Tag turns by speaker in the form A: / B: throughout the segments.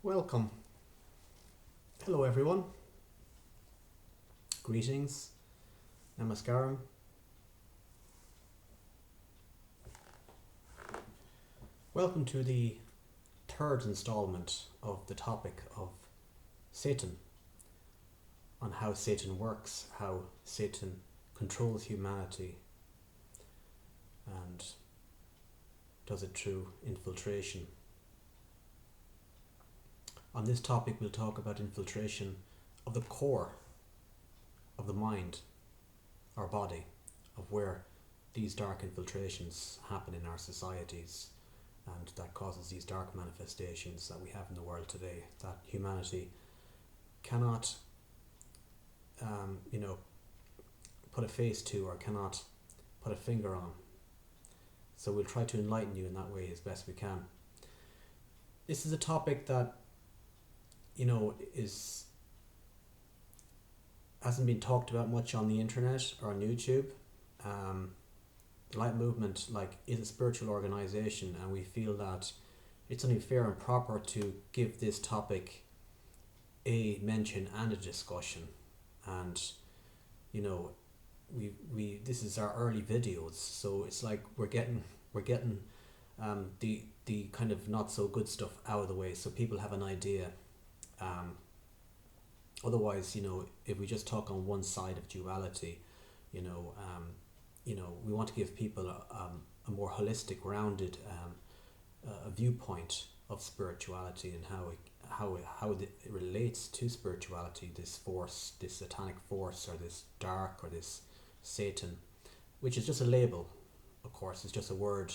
A: Welcome. Hello everyone. Greetings. Namaskaram. Welcome to the third installment of the topic of Satan, on how Satan works, how Satan controls humanity and does it through infiltration. On this topic we'll talk about infiltration of the core of the mind, our body, of where these dark infiltrations happen in our societies, and that causes these dark manifestations that we have in the world today, that humanity cannot put a face to or cannot put a finger on. So we'll try to enlighten you in that way as best we can. This is a topic that is hasn't been talked about much on the internet or on YouTube. The Light Movement is a spiritual organization, and we feel that it's only fair and proper to give this topic a mention and a discussion. And we this is our early videos, so it's like we're getting the kind of not so good stuff out of the way, so people have an idea. Otherwise, if we just talk on one side of duality, we want to give people a more holistic, rounded a viewpoint of spirituality and how it relates to spirituality. This force, this satanic force, or this dark, or this Satan, which is just a label, of course, it's just a word.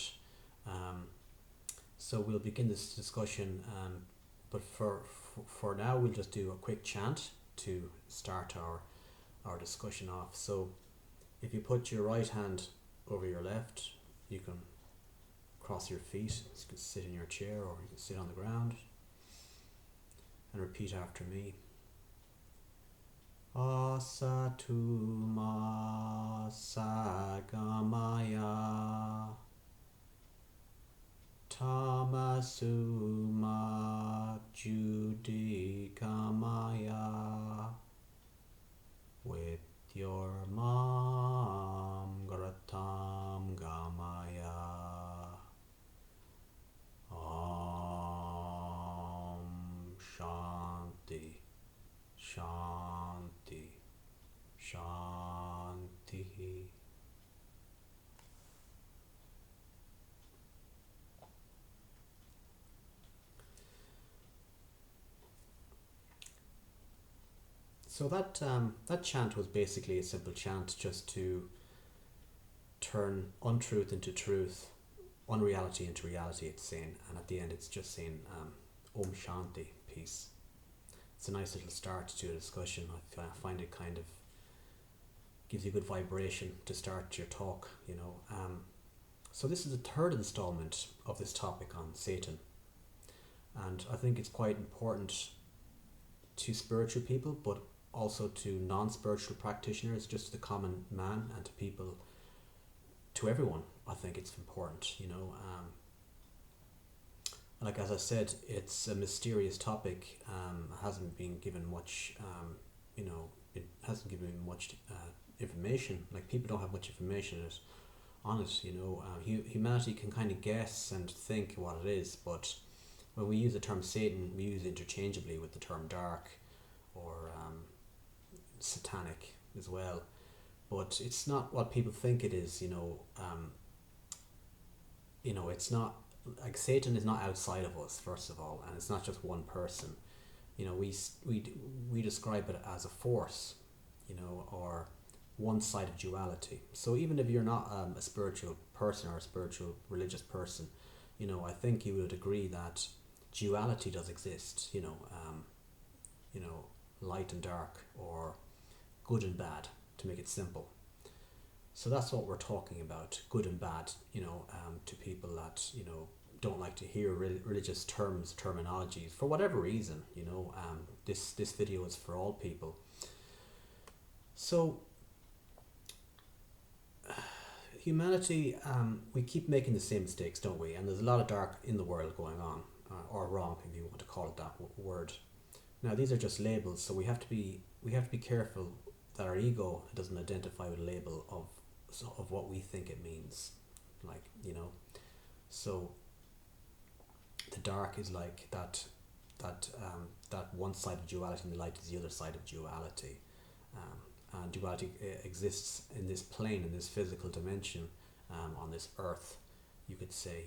A: So we'll begin this discussion. But for now, we'll just do a quick chant to start our discussion off. So if you put your right hand over your left, you can cross your feet, you can sit in your chair or you can sit on the ground, and repeat after me. Asatuma sagamaya Tamasuma Judikamaya. With your mom Gratam Gamaya. Om Shanti Shanti Shanti. So that chant was basically a simple chant just to turn untruth into truth, unreality into reality, it's saying, and at the end it's just saying Om Shanti, peace. It's a nice little start to a discussion. I find it kind of gives you good vibration to start your talk, So this is the third installment of this topic on Satan, and I think it's quite important to spiritual people, but also to non-spiritual practitioners, just to the common man, and to people, to everyone. I think it's important, like as I said, it's a mysterious topic. Hasn't been given much it hasn't given much information. Like, people don't have much information on it. Humanity can kind of guess and think what it is, but when we use the term Satan, we use it interchangeably with the term dark or satanic as well, but it's not what people think it is. It's not like Satan is not outside of us, first of all, and it's not just one person. We describe it as a force, or one side of duality. So even if you're not a spiritual person or a spiritual religious person, I think you would agree that duality does exist. Light and dark, or good and bad, to make it simple. So that's what we're talking about, good and bad. To people that don't like to hear religious terminology for whatever reason. This video is for all people. So humanity, we keep making the same mistakes, don't we? And there's a lot of dark in the world going on, or wrong, if you want to call it that word. Now these are just labels, so we have to be careful that our ego doesn't identify with a label of what we think it means, like So the dark is like that one side of duality, and the light is the other side of duality. And duality exists in this plane, in this physical dimension, on this earth, you could say,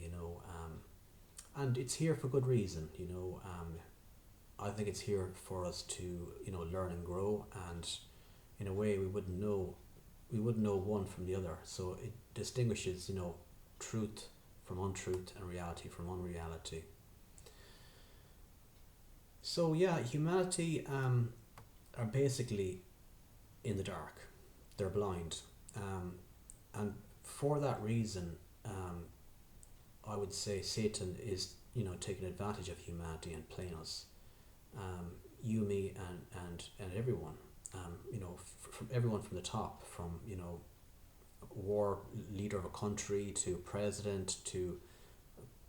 A: and it's here for good reason. I think it's here for us to learn and grow, and in a way we wouldn't know one from the other. So it distinguishes truth from untruth and reality from unreality. So yeah, humanity are basically in the dark. They're blind, and for that reason, I would say Satan is taking advantage of humanity and playing us, you, me, and everyone. From everyone from the top, from war leader of a country to president to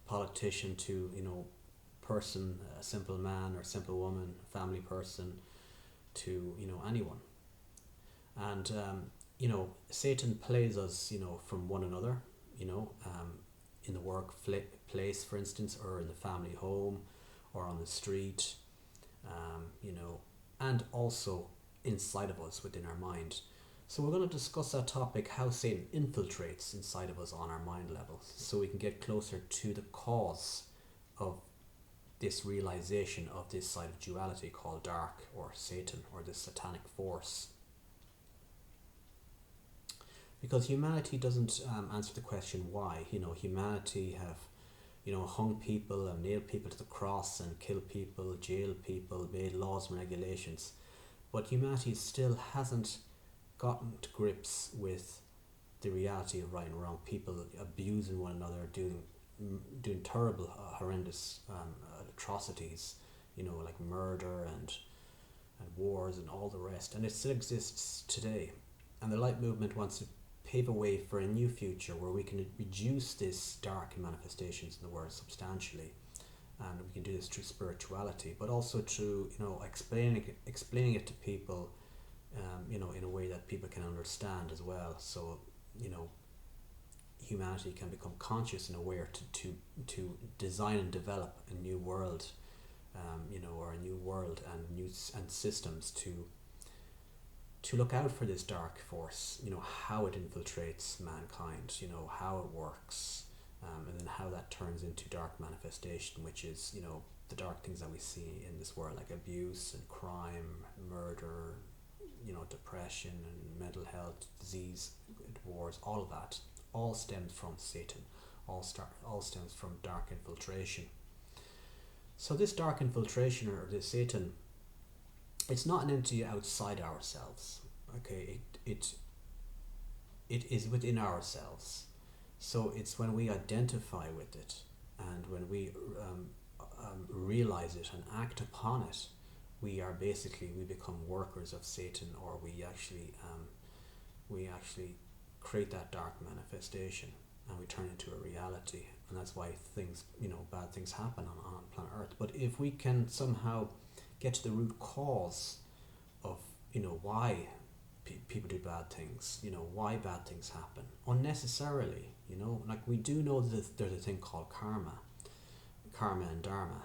A: politician to person, a simple man or simple woman, family person, to anyone. And Satan plays us from one another, in the workplace, for instance, or in the family home, or on the street, and also inside of us within our mind. So we're going to discuss that topic, how Satan infiltrates inside of us on our mind level, so we can get closer to the cause of this realization of this side of duality called dark, or Satan, or this satanic force. Because humanity doesn't answer the question why. Humanity have hung people and nailed people to the cross and killed people, jailed people, made laws and regulations, but humanity still hasn't gotten to grips with the reality of right and wrong. People abusing one another, doing terrible, horrendous atrocities, like murder and wars and all the rest, and it still exists today. And the light movement wants to pave a way for a new future where we can reduce this dark manifestations in the world substantially, and we can do this through spirituality, but also through explaining it to people, in a way that people can understand as well. So humanity can become conscious and aware to design and develop a new world, or a new world and systems to look out for this dark force, how it infiltrates mankind, how it works, and then how that turns into dark manifestation, which is, the dark things that we see in this world, like abuse and crime, murder, depression and mental health, disease, wars, all of that, all stems from Satan, all stems from dark infiltration. So this dark infiltration, or this Satan, it's not an entity outside ourselves. Okay, it is within ourselves. So it's when we identify with it, and when we realize it and act upon it, we become workers of Satan, or we actually create that dark manifestation, and we turn into a reality. And that's why bad things happen on planet Earth. But if we can somehow get to the root cause of why people do bad things, why bad things happen unnecessarily, like we do know that there's a thing called karma and dharma.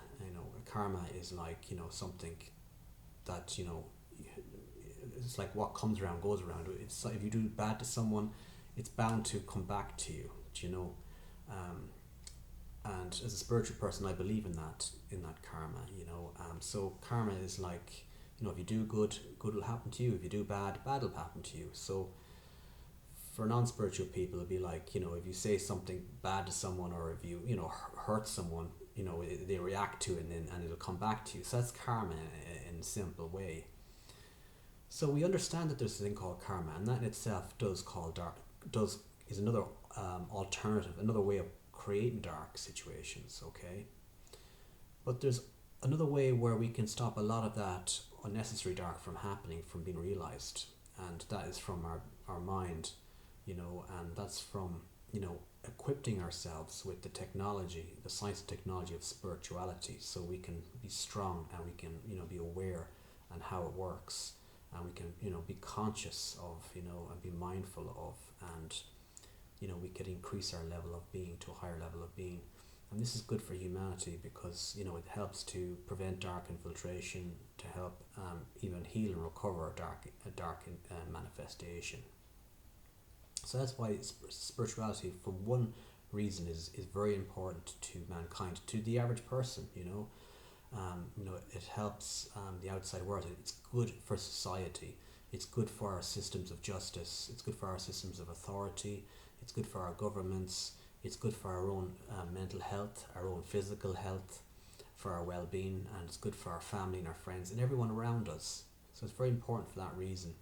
A: Karma is like something that it's like what comes around goes around. It's like if you do bad to someone, it's bound to come back to you. And as a spiritual person, I believe in that karma. So karma is like, if you do good, good will happen to you. If you do bad, bad will happen to you. So for non-spiritual people, it'd be like, if you say something bad to someone, or if you hurt someone, they react to it, and it'll come back to you. So that's karma in a simple way. So we understand that there's a thing called karma, and that in itself is another alternative, another way of creating dark situations. Okay, but there's another way where we can stop a lot of that unnecessary dark from happening, from being realized, and that is from our mind, and that's from equipping ourselves with the technology, the science and technology of spirituality, so we can be strong and we can, be aware and how it works, and we can, be conscious of, and be mindful of, and we could increase our level of being to a higher level of being. And this is good for humanity because it helps to prevent dark infiltration, to help even heal and recover a dark manifestation. So that's why spirituality, for one reason, is very important to mankind, to the average person. It helps the outside world. It's good for society. It's good for our systems of justice. It's good for our systems of authority. It's good for our governments. It's good for our own mental health, our own physical health, for our well-being, and it's good for our family and our friends and everyone around us. So it's very important for that reason.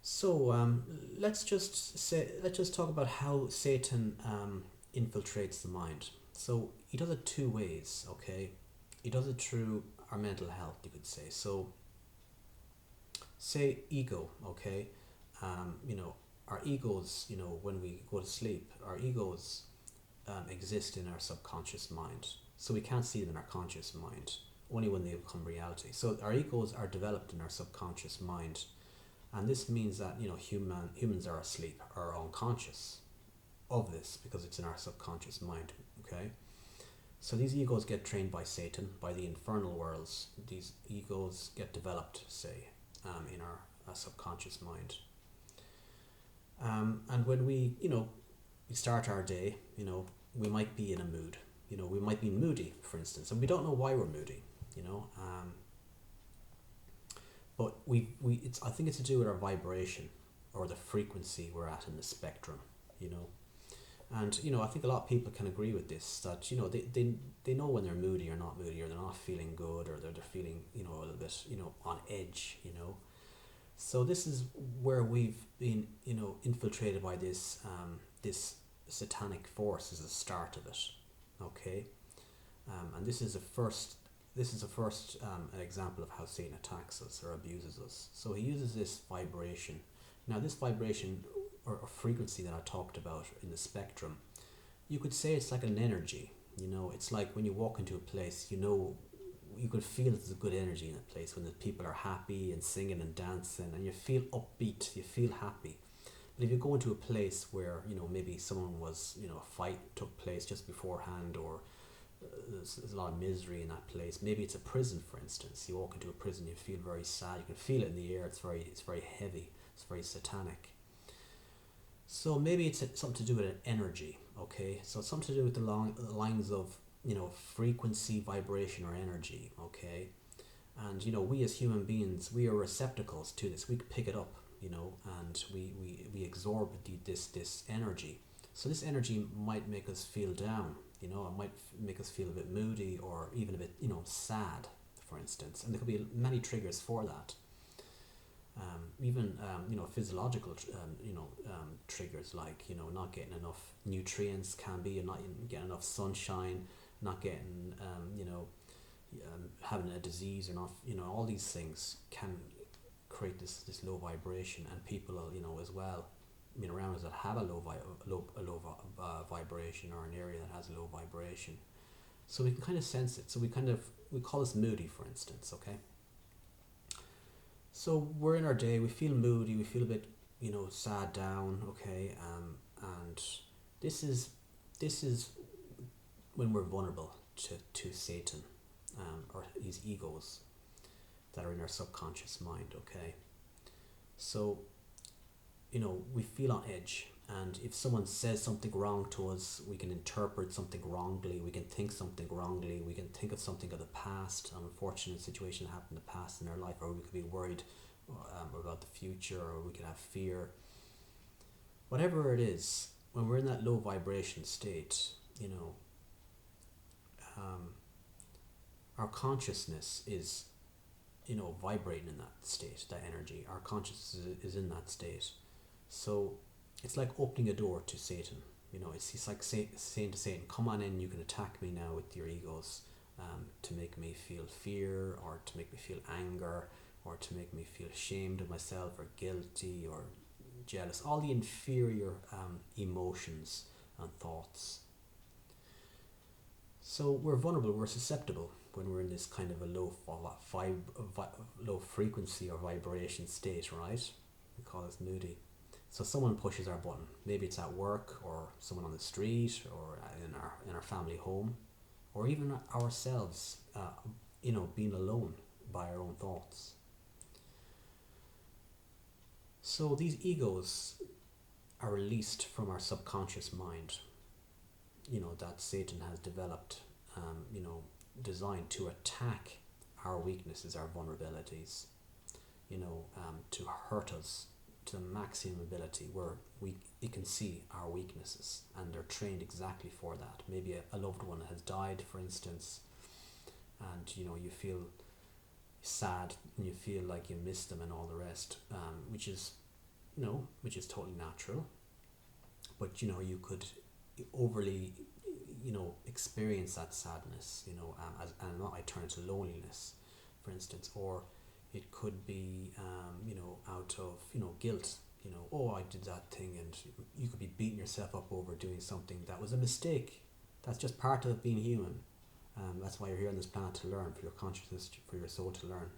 A: So let's just talk about how Satan infiltrates the mind. So he does it two ways. Okay, he does it through our mental health, you could say. So, say ego. Okay, our egos. When we go to sleep, our egos exist in our subconscious mind. So we can't see them in our conscious mind. Only when they become reality. So our egos are developed in our subconscious mind. And this means that humans are asleep, are unconscious of this because it's in our subconscious mind. Okay, so these egos get trained by Satan, by the infernal worlds. These egos get developed, say, in our subconscious mind. And when we start our day, we might be in a mood. We might be moody, for instance, and we don't know why we're moody. But I think it's to do with our vibration or the frequency we're at in the spectrum, And, I think a lot of people can agree with this, that, they know when they're moody or not moody, or they're not feeling good, or they're feeling, a little bit, on edge, So this is where we've been, infiltrated by this satanic force is the start of it, okay? And this is the first an example of how Satan attacks us or abuses us. So he uses this vibration. Now this vibration or frequency that I talked about in the spectrum, you could say it's like an energy. It's like when you walk into a place, you could feel there's a good energy in a place when the people are happy and singing and dancing, and you feel upbeat, you feel happy. But if you go into a place where maybe someone was a fight took place just beforehand, or there's a lot of misery in that place. Maybe it's a prison, for instance. You walk into a prison, you feel very sad. You can feel it in the air. It's very heavy. It's very satanic. So maybe it's something to do with an energy. Okay, so it's something to do with the lines of frequency, vibration, or energy. Okay, and we as human beings, we are receptacles to this. We can pick it up. And we absorb this energy. So this energy might make us feel down. It might make us feel a bit moody, or even a bit, sad, for instance. And there could be many triggers for that. Even physiological, triggers like not getting enough nutrients can be, not getting enough sunshine, not getting having a disease or not, all these things can create this low vibration, and people as well around us that have a low vibration, or an area that has low vibration, so we can kind of sense it. So we call this moody, for instance. Okay, so we're in our day, we feel moody, we feel a bit sad, down. Okay, and this is when we're vulnerable to Satan, or these egos that are in our subconscious mind. Okay, so we feel on edge, and if someone says something wrong to us, we can interpret something wrongly, we can think something wrongly, we can think of something of the past, an unfortunate situation that happened in the past in our life, or we could be worried about the future, or we could have fear. Whatever it is, when we're in that low vibration state, our consciousness is vibrating in that state, that energy. Our consciousness is in that state. So it's like opening a door to Satan. It's like saying to Satan, come on in, you can attack me now with your egos, to make me feel fear, or to make me feel anger, or to make me feel ashamed of myself, or guilty, or jealous, all the inferior emotions and thoughts. So we're vulnerable, we're susceptible when we're in this kind of a low frequency or vibration state, right? We call this moody. So someone pushes our button. Maybe it's at work, or someone on the street, or in our family home, or even ourselves. Being alone by our own thoughts. So these egos are released from our subconscious mind. That Satan has developed. Designed to attack our weaknesses, our vulnerabilities. To hurt us to the maximum ability, where it can see our weaknesses, and they're trained exactly for that. Maybe a loved one has died, for instance, and you feel sad and you feel like you miss them and all the rest, which is totally natural. But you could overly experience that sadness, and that might turn into loneliness, for instance, or it could be out of guilt. Oh, I did that thing, and you could be beating yourself up over doing something that was a mistake. That's just part of being human. That's why you're here on this planet, to learn, for your consciousness, for your soul to learn.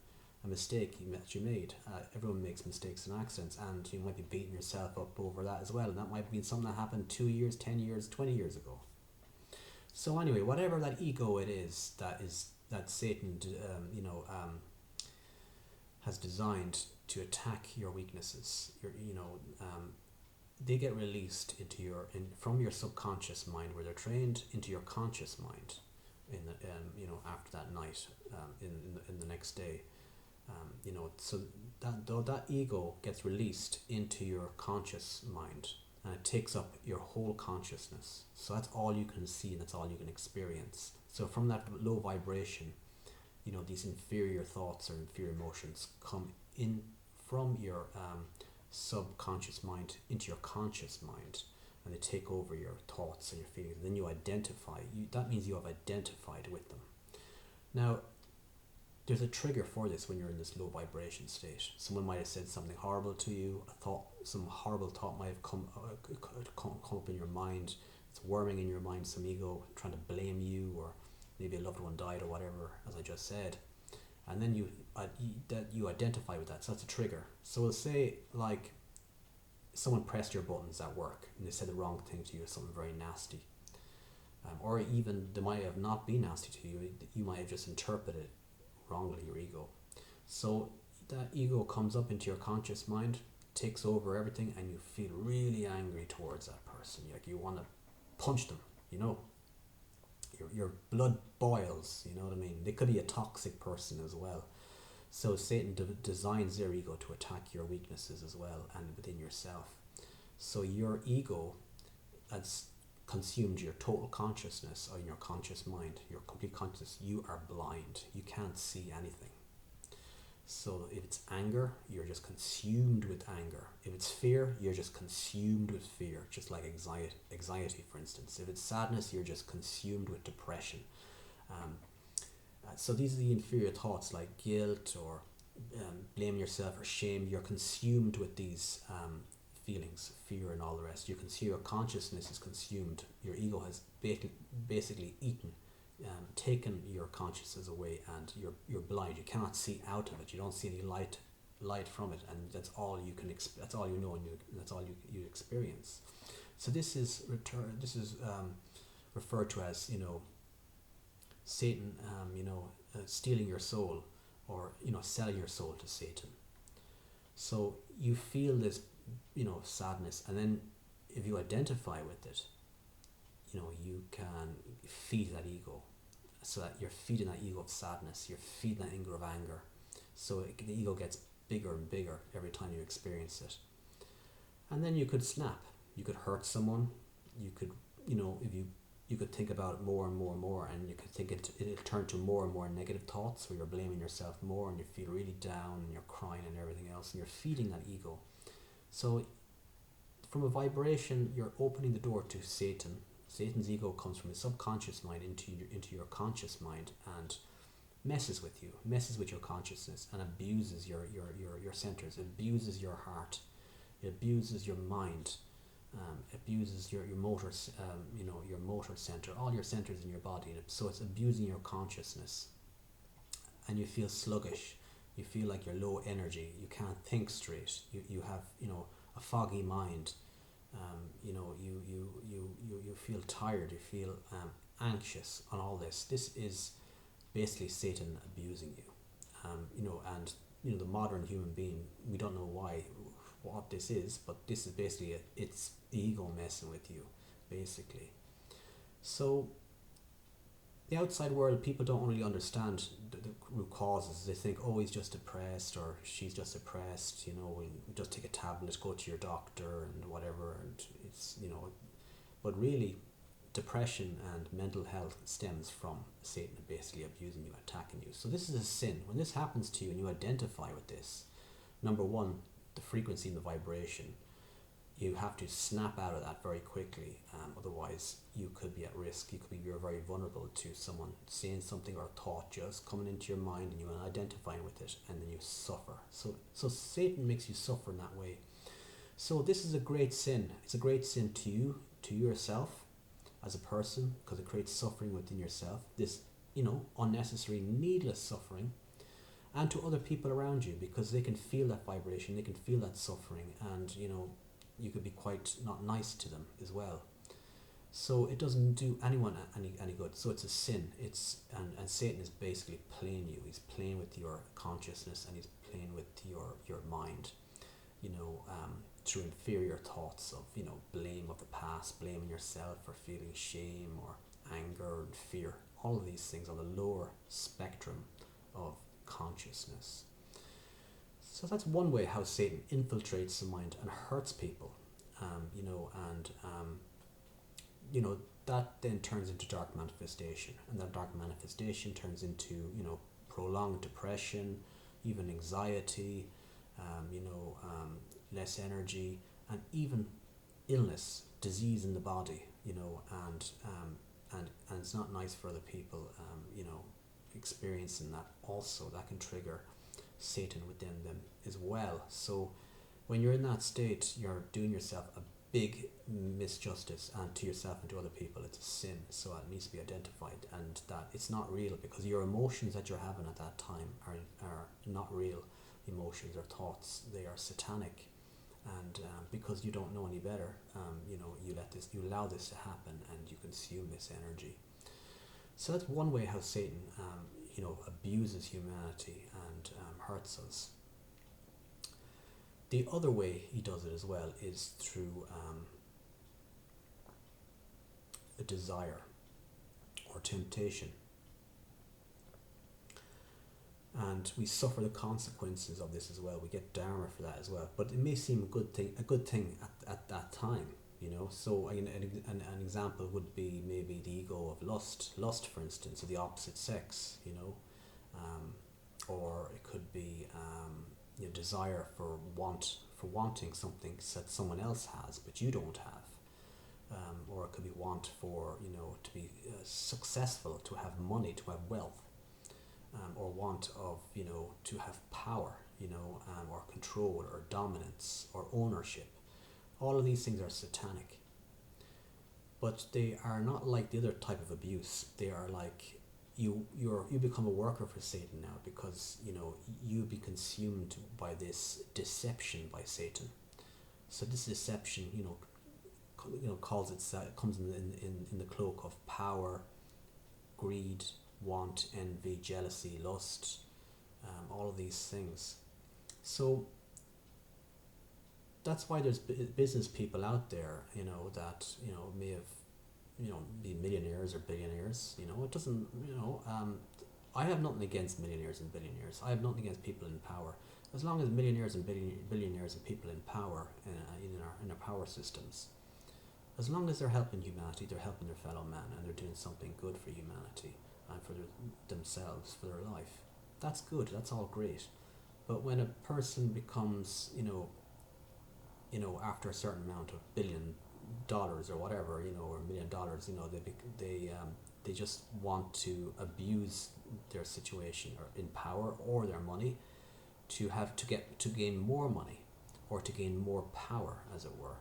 A: A mistake you made. Everyone makes mistakes and accidents, and you might be beating yourself up over that as well. And that might have been something that happened 2 years, 10 years, 20 years ago. So anyway, whatever that ego it is that Satan, has designed to attack your weaknesses, they get released from your subconscious mind, where they're trained into your conscious mind after that night, in the next day. So that ego gets released into your conscious mind, and it takes up your whole consciousness. So that's all you can see, and that's all you can experience. So from that low vibration, these inferior thoughts or inferior emotions come in from your subconscious mind into your conscious mind, and they take over your thoughts and your feelings. And then you identify. That means you have identified with them. Now, there's a trigger for this when you're in this low vibration state. Someone might have said something horrible to you. Some horrible thought might have come up in your mind. It's worming in your mind, some ego trying to blame you, or maybe a loved one died or whatever, as I just said. And then you identify with that. So that's a trigger. So we'll say, like, someone pressed your buttons at work and they said the wrong thing to you, something very nasty. Or even they might have not been nasty to you. You might have just interpreted wrongly, your ego. So that ego comes up into your conscious mind, takes over everything, and you feel really angry towards that person. Like you want to punch them, your blood boils, you know what I mean? They could be a toxic person as well. So Satan designs their ego to attack your weaknesses as well, and within yourself. So your ego has consumed your total consciousness, or in your conscious mind, your complete consciousness. You are blind. You can't see anything. So if it's anger, you're just consumed with anger. If it's fear, you're just consumed with fear, just like anxiety, for instance. If it's sadness, you're just consumed with depression. So these are the inferior thoughts, like guilt or blame yourself or shame. You're consumed with these feelings, fear and all the rest. Your consciousness is consumed. Your ego has basically eaten, taken your consciousness away, and you're blind. You cannot see out of it. You don't see any light from it, and that's all you can. That's all you know, and that's all you experience. So this is referred to as Satan, stealing your soul, or selling your soul to Satan. So you feel this, sadness, and then if you identify with it, you can feed that ego, so that you're feeding that ego of sadness, you're feeding that ego of anger. So the ego gets bigger and bigger every time you experience it. And then you could snap, you could hurt someone, you could, if you could think about it more and more and more, and you could think it'll turn to more and more negative thoughts, where you're blaming yourself more, and you feel really down, and you're crying and everything else, and you're feeding that ego. So from a vibration, you're opening the door to Satan. Satan's ego comes from his subconscious mind into your conscious mind, and messes with you, messes with your consciousness, and abuses your centers, abuses your heart. It abuses your mind. Abuses your motor, your motor center, all your centers in your body. So it's abusing your consciousness, and you feel sluggish. You feel like you're low energy. You can't think straight. You have a foggy mind. You feel tired. You feel anxious on all this. This is basically Satan abusing you. And the modern human being, we don't know what this is, but this is basically it's ego messing with you, basically. So the outside world, people don't really understand the root causes. They think, oh, he's just depressed, or she's just depressed. We'll just take a tablet, go to your doctor, and whatever. And it's but really, depression and mental health stems from Satan basically abusing you, attacking you. So this is a sin. When this happens to you and you identify with this, number one, the frequency and the vibration, you have to snap out of that very quickly. Otherwise, you could be at risk. You're very vulnerable to someone saying something or a thought just coming into your mind, and you are identifying with it, and then you suffer. So Satan makes you suffer in that way. So this is a great sin. It's a great sin to you, to yourself as a person, because it creates suffering within yourself. This, unnecessary, needless suffering, and to other people around you, because they can feel that vibration, they can feel that suffering, and you could be quite not nice to them as well. So it doesn't do anyone any good. So it's a sin. And Satan is basically playing you. He's playing with your consciousness, and he's playing with your mind. Through inferior thoughts of blame of the past, blaming yourself for feeling shame or anger and fear. All of these things on the lower spectrum of consciousness. So that's one way how Satan infiltrates the mind and hurts people, that then turns into dark manifestation, and that dark manifestation turns into prolonged depression, even anxiety, less energy, and even illness, disease in the body, and it's not nice for other people, experiencing that. Also, that can trigger Satan within them as well. So when you're in that state, you're doing yourself a big misjustice, and to yourself and to other people. It's a sin. So it needs to be identified, and that it's not real, because your emotions that you're having at that time are not real emotions or thoughts. They are satanic, and because you don't know any better, you allow this to happen, and you consume this energy. So that's one way how Satan abuses humanity and hurts us. The other way he does it as well is through a desire or temptation, and we suffer the consequences of this as well. We get dharma for that as well, but it may seem a good thing at that time. So an example would be maybe the ego of lust, for instance, of the opposite sex, or it could be desire for wanting something that someone else has but you don't have, or it could be want for to be successful, to have money, to have wealth, or want of to have power, or control or dominance or ownership. All of these things are satanic, but they are not like the other type of abuse. They are like you become a worker for Satan now, because you be consumed by this deception by Satan. So this deception calls it comes in the cloak of power, greed, want, envy, jealousy, lust, all of these things. So that's why there's business people out there, that may have, be millionaires or billionaires. It doesn't, I have nothing against millionaires and billionaires. I have nothing against people in power. As long as millionaires and billionaires and people in power in our power systems, as long as they're helping humanity, they're helping their fellow man, and they're doing something good for humanity and for themselves, for their life, that's good. That's all great. But when a person becomes, after a certain amount of $1 billion or whatever, or $1 million, they just want to abuse their situation or in power or their money to gain more money, or to gain more power, as it were.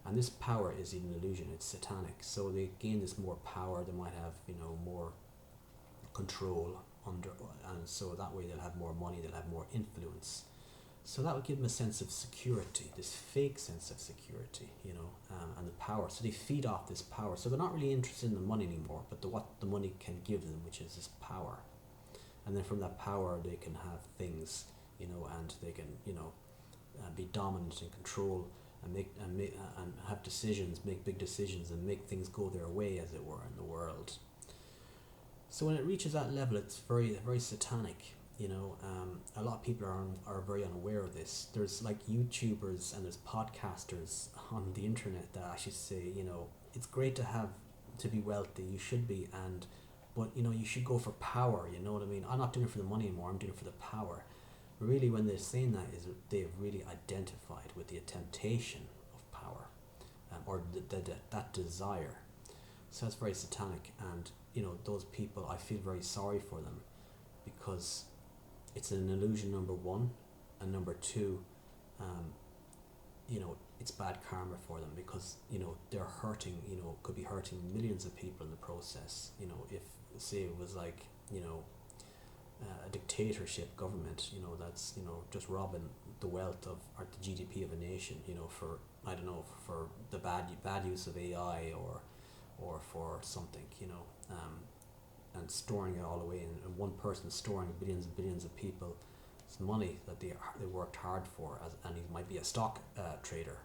A: And this power is an illusion, it's satanic. So they gain this more power, they might have, more control under, and so that way they'll have more money, they'll have more influence. So that would give them a sense of security, this fake sense of security, and the power. So they feed off this power. So they're not really interested in the money anymore, but what the money can give them, which is this power. And then from that power, they can have things, and they can, be dominant and control and and have decisions, make big decisions, and make things go their way, as it were, in the world. So when it reaches that level, it's very, very satanic. A lot of people are very unaware of this. There's like YouTubers and there's podcasters on the internet that actually say, it's great to be wealthy, you should be, but you should go for power, you know what I mean? I'm not doing it for the money anymore, I'm doing it for the power. Really, when they're saying that, is they've really identified with the temptation of power, or that desire. So that's very satanic, and those people, I feel very sorry for them, because it's an illusion, number one, and number two, it's bad karma for them, because they're hurting, could be hurting millions of people in the process. If say it was like a dictatorship government, that's just robbing the wealth of, or the GDP of a nation, for, I don't know, for the bad use of AI, or for something, and storing it all away, and one person storing billions and billions of people's money that they worked hard for, and he might be a stock trader,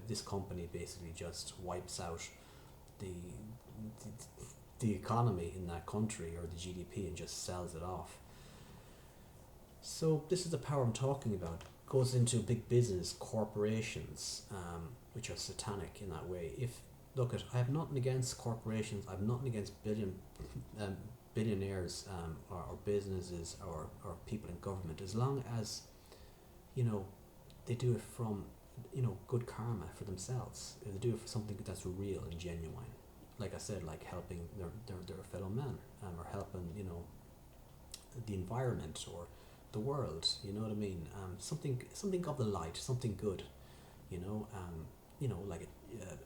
A: this company basically just wipes out the economy in that country, or the GDP, and just sells it off. So this is the power I'm talking about. Goes into big business, corporations, which are satanic in that way. I have nothing against corporations. I have nothing against billionaires, or businesses, or people in government, as long as they do it from good karma for themselves. If they do it for something that's real and genuine, like I said, like helping their fellow man, or helping the environment or the world. You know what I mean? Something of the light, something good.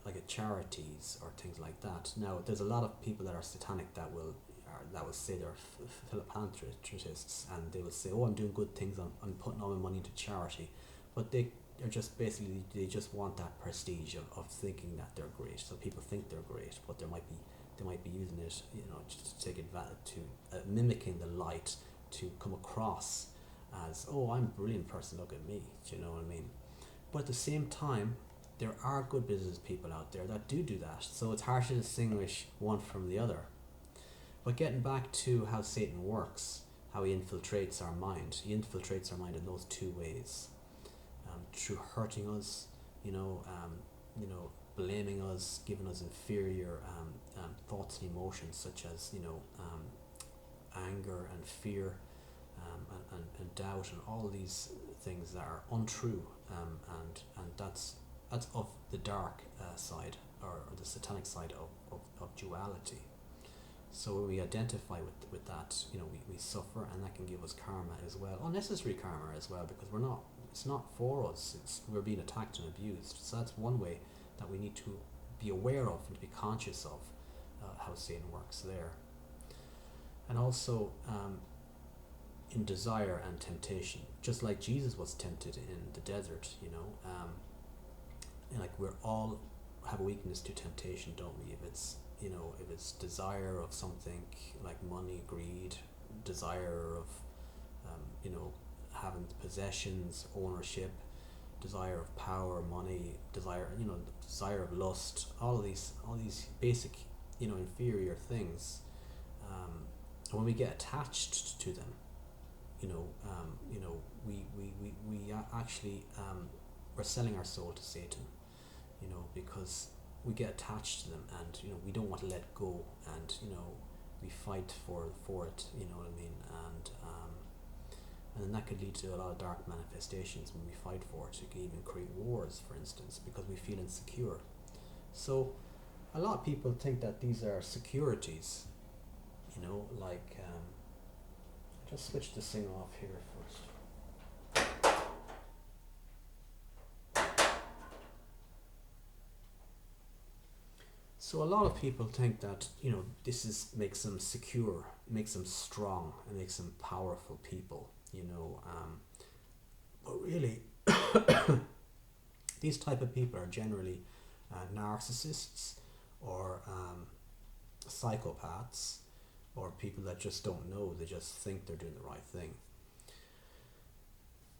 A: Like a charities or things like that. Now, there's a lot of people that are satanic that will say they're philanthropists, and they will say, "Oh, I'm doing good things. I'm putting all my money into charity," but they're just basically, they just want that prestige of thinking that they're great. So people think they're great, but they might be using it, just to take advantage, to mimicking the light, to come across as, "Oh, I'm a brilliant person. Look at me." Do you know what I mean? But at the same time, there are good business people out there that do that. So it's hard to distinguish one from the other. But getting back to how Satan works, how he infiltrates our mind. He infiltrates our mind in those two ways. Through hurting us, blaming us, giving us inferior thoughts and emotions, such as anger and fear, and doubt, and all these things that are untrue, and that's of the dark side, or the satanic side of duality. So when we identify with that, we suffer, and that can give us karma as well, unnecessary karma as well, because it's not for us, we're being attacked and abused. So that's one way that we need to be aware of and to be conscious of, how Satan works there. And also in desire and temptation, just like Jesus was tempted in the desert, and like we're all have a weakness to temptation, don't we? If it's desire of something like money, greed, desire of having possessions, ownership, desire of power, money, desire of lust, all these basic inferior things, and when we get attached to them, we actually we're selling our soul to Satan, because we get attached to them, and we don't want to let go, and we fight for it, you know what I mean, and then that could lead to a lot of dark manifestations when we fight for it. It can even create wars, for instance, because we feel insecure. So a lot of people think that these are securities, like just switch this thing off here first. So a lot of people think that this is makes them secure, makes them strong, and makes them powerful people. But really, these type of people are generally narcissists or psychopaths or people that just don't know. They just think they're doing the right thing.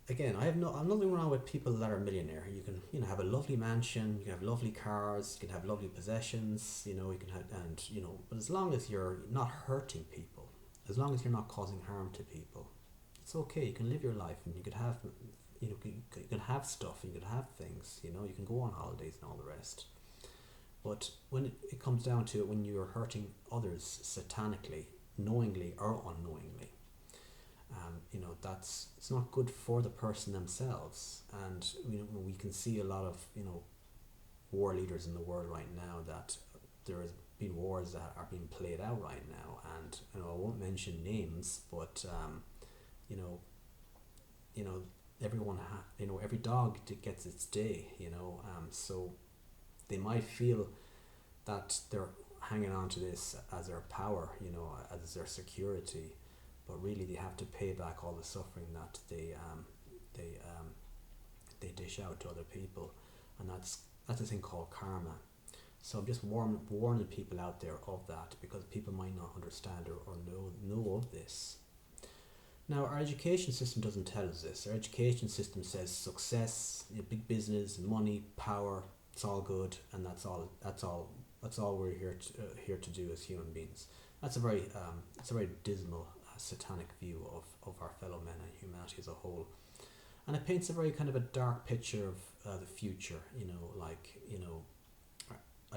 A: Again, I'm nothing wrong with people that are millionaire. You can have a lovely mansion, you can have lovely cars, you can have lovely possessions, you can have but as long as you're not hurting people, as long as you're not causing harm to people, it's okay. You can live your life and you could have you can have stuff, you can have things, you can go on holidays and all the rest. But when it comes down to it, when you're hurting others satanically, knowingly or unknowingly, that's it's not good for the person themselves. And we can see a lot of war leaders in the world right now that there has been wars that are being played out right now, and I won't mention names, but you know you know everyone every dog gets its day. So they might feel that they're hanging on to this as their power, as their security, but really they have to pay back all the suffering that they they dish out to other people, and that's a thing called karma. So I'm just warning people out there of that, because people might not understand or know of this. Now, our education system doesn't tell us this. Our education system says success, big business, money, power, it's all good, and that's all we're here to do as human beings. That's a very dismal, satanic view of our fellow men and humanity as a whole, and it paints a very kind of a dark picture of the future. Like,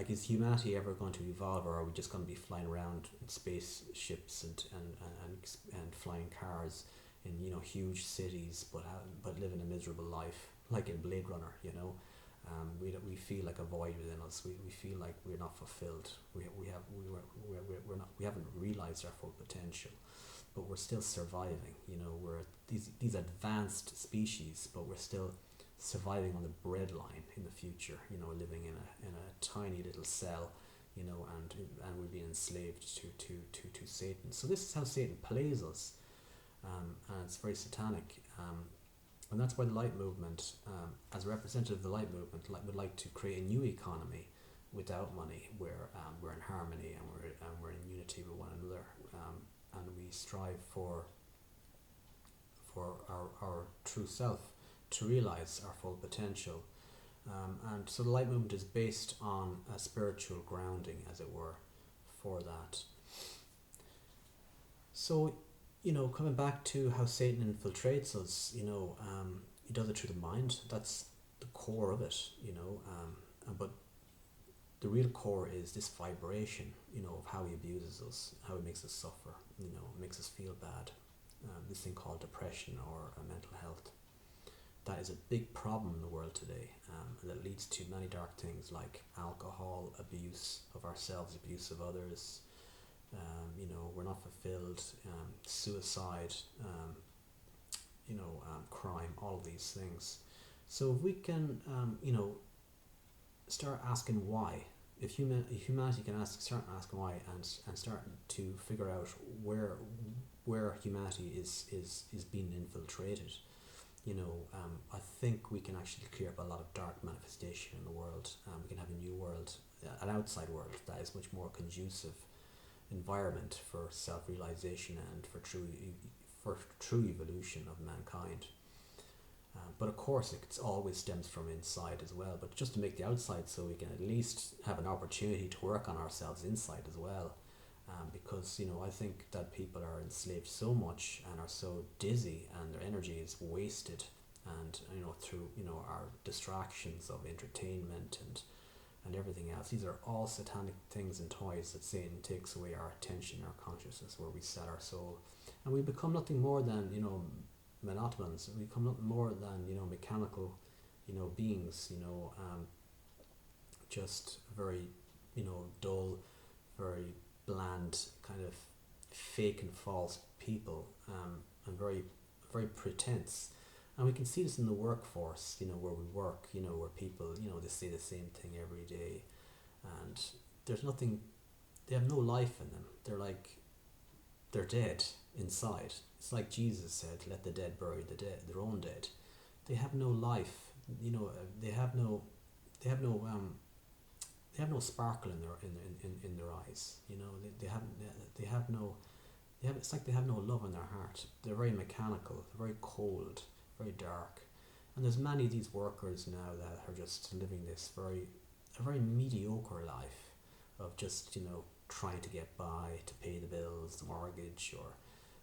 A: is humanity ever going to evolve, or are we just going to be flying around in spaceships and flying cars in huge cities, but living a miserable life like in Blade Runner? We feel like a void within us. We feel like we're not fulfilled. We haven't realized our full potential, but we're still surviving. We're these advanced species, but we're still surviving on the breadline in the future. Living in a tiny little cell, and we're being enslaved to Satan. So this is how Satan plays us, and it's very satanic. And that's why the light movement, as a representative of the light movement, would like to create a new economy without money, where we're in harmony and we're in unity with one another, and we strive for our true self, to realize our full potential. And so the light movement is based on a spiritual grounding, as it were, for that. So, coming back to how Satan infiltrates us, he does it through the mind. That's the core of it, but the real core is this vibration, of how he abuses us, how he makes us suffer, makes us feel bad. This thing called depression or mental health. That is a big problem in the world today, and that leads to many dark things like alcohol abuse of ourselves, abuse of others. We're not fulfilled, suicide, crime, all of these things. So if we can, start asking why, if humanity can start asking why, and start to figure out where humanity is being infiltrated, I think we can actually clear up a lot of dark manifestation in the world. We can have a new world, an outside world that is much more conducive environment for self-realization and for true evolution of mankind. But of course, it always stems from inside as well. But just to make the outside, so we can at least have an opportunity to work on ourselves inside as well. Because I think that people are enslaved so much and are so dizzy, and their energy is wasted, and through our distractions of entertainment and everything else. These are all satanic things and toys that Satan takes away our attention, our consciousness, where we set our soul, and we become nothing more than monotonous. We become nothing more than mechanical beings. Just very dull, very bland, kind of fake and false people, and very pretense. And we can see this in the workforce, where we work, where people, they say the same thing every day, and there's nothing. They have no life in them. They're dead inside. It's like Jesus said, "Let the dead bury the dead, their own dead." They have no life. They have no. They have no. They have no sparkle in in their eyes. They have no. It's like they have no love in their heart. They're very mechanical. They're very cold. Very dark. And there's many of these workers now that are just living this a very mediocre life of just trying to get by, to pay the bills, the mortgage, or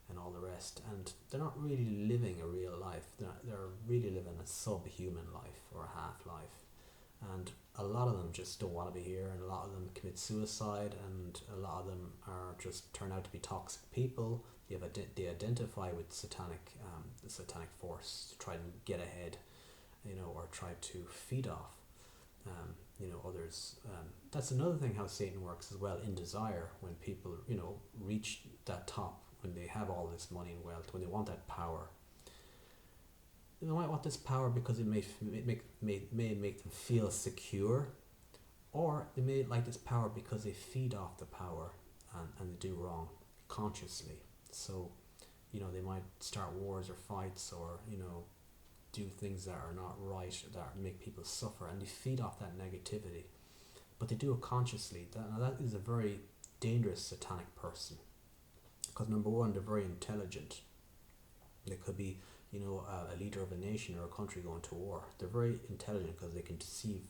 A: and all the rest, and they're not really living a real life. They're really living a subhuman life or a half life, and a lot of them just don't want to be here, and a lot of them commit suicide, and a lot of them are just turn out to be toxic people. They identify with the satanic force to try and get ahead, or try to feed off others. That's another thing how Satan works as well, in desire. When people reach that top, when they have all this money and wealth, when they want that power, they might want this power because it may make them feel secure, or they may like this power because they feed off the power, and they do wrong consciously. So they might start wars or fights, or do things that are not right, that make people suffer, and they feed off that negativity. But they do it consciously. That is a very dangerous satanic person, because number one, they're very intelligent. They could be a leader of a nation or a country going to war. They're very intelligent because they can deceive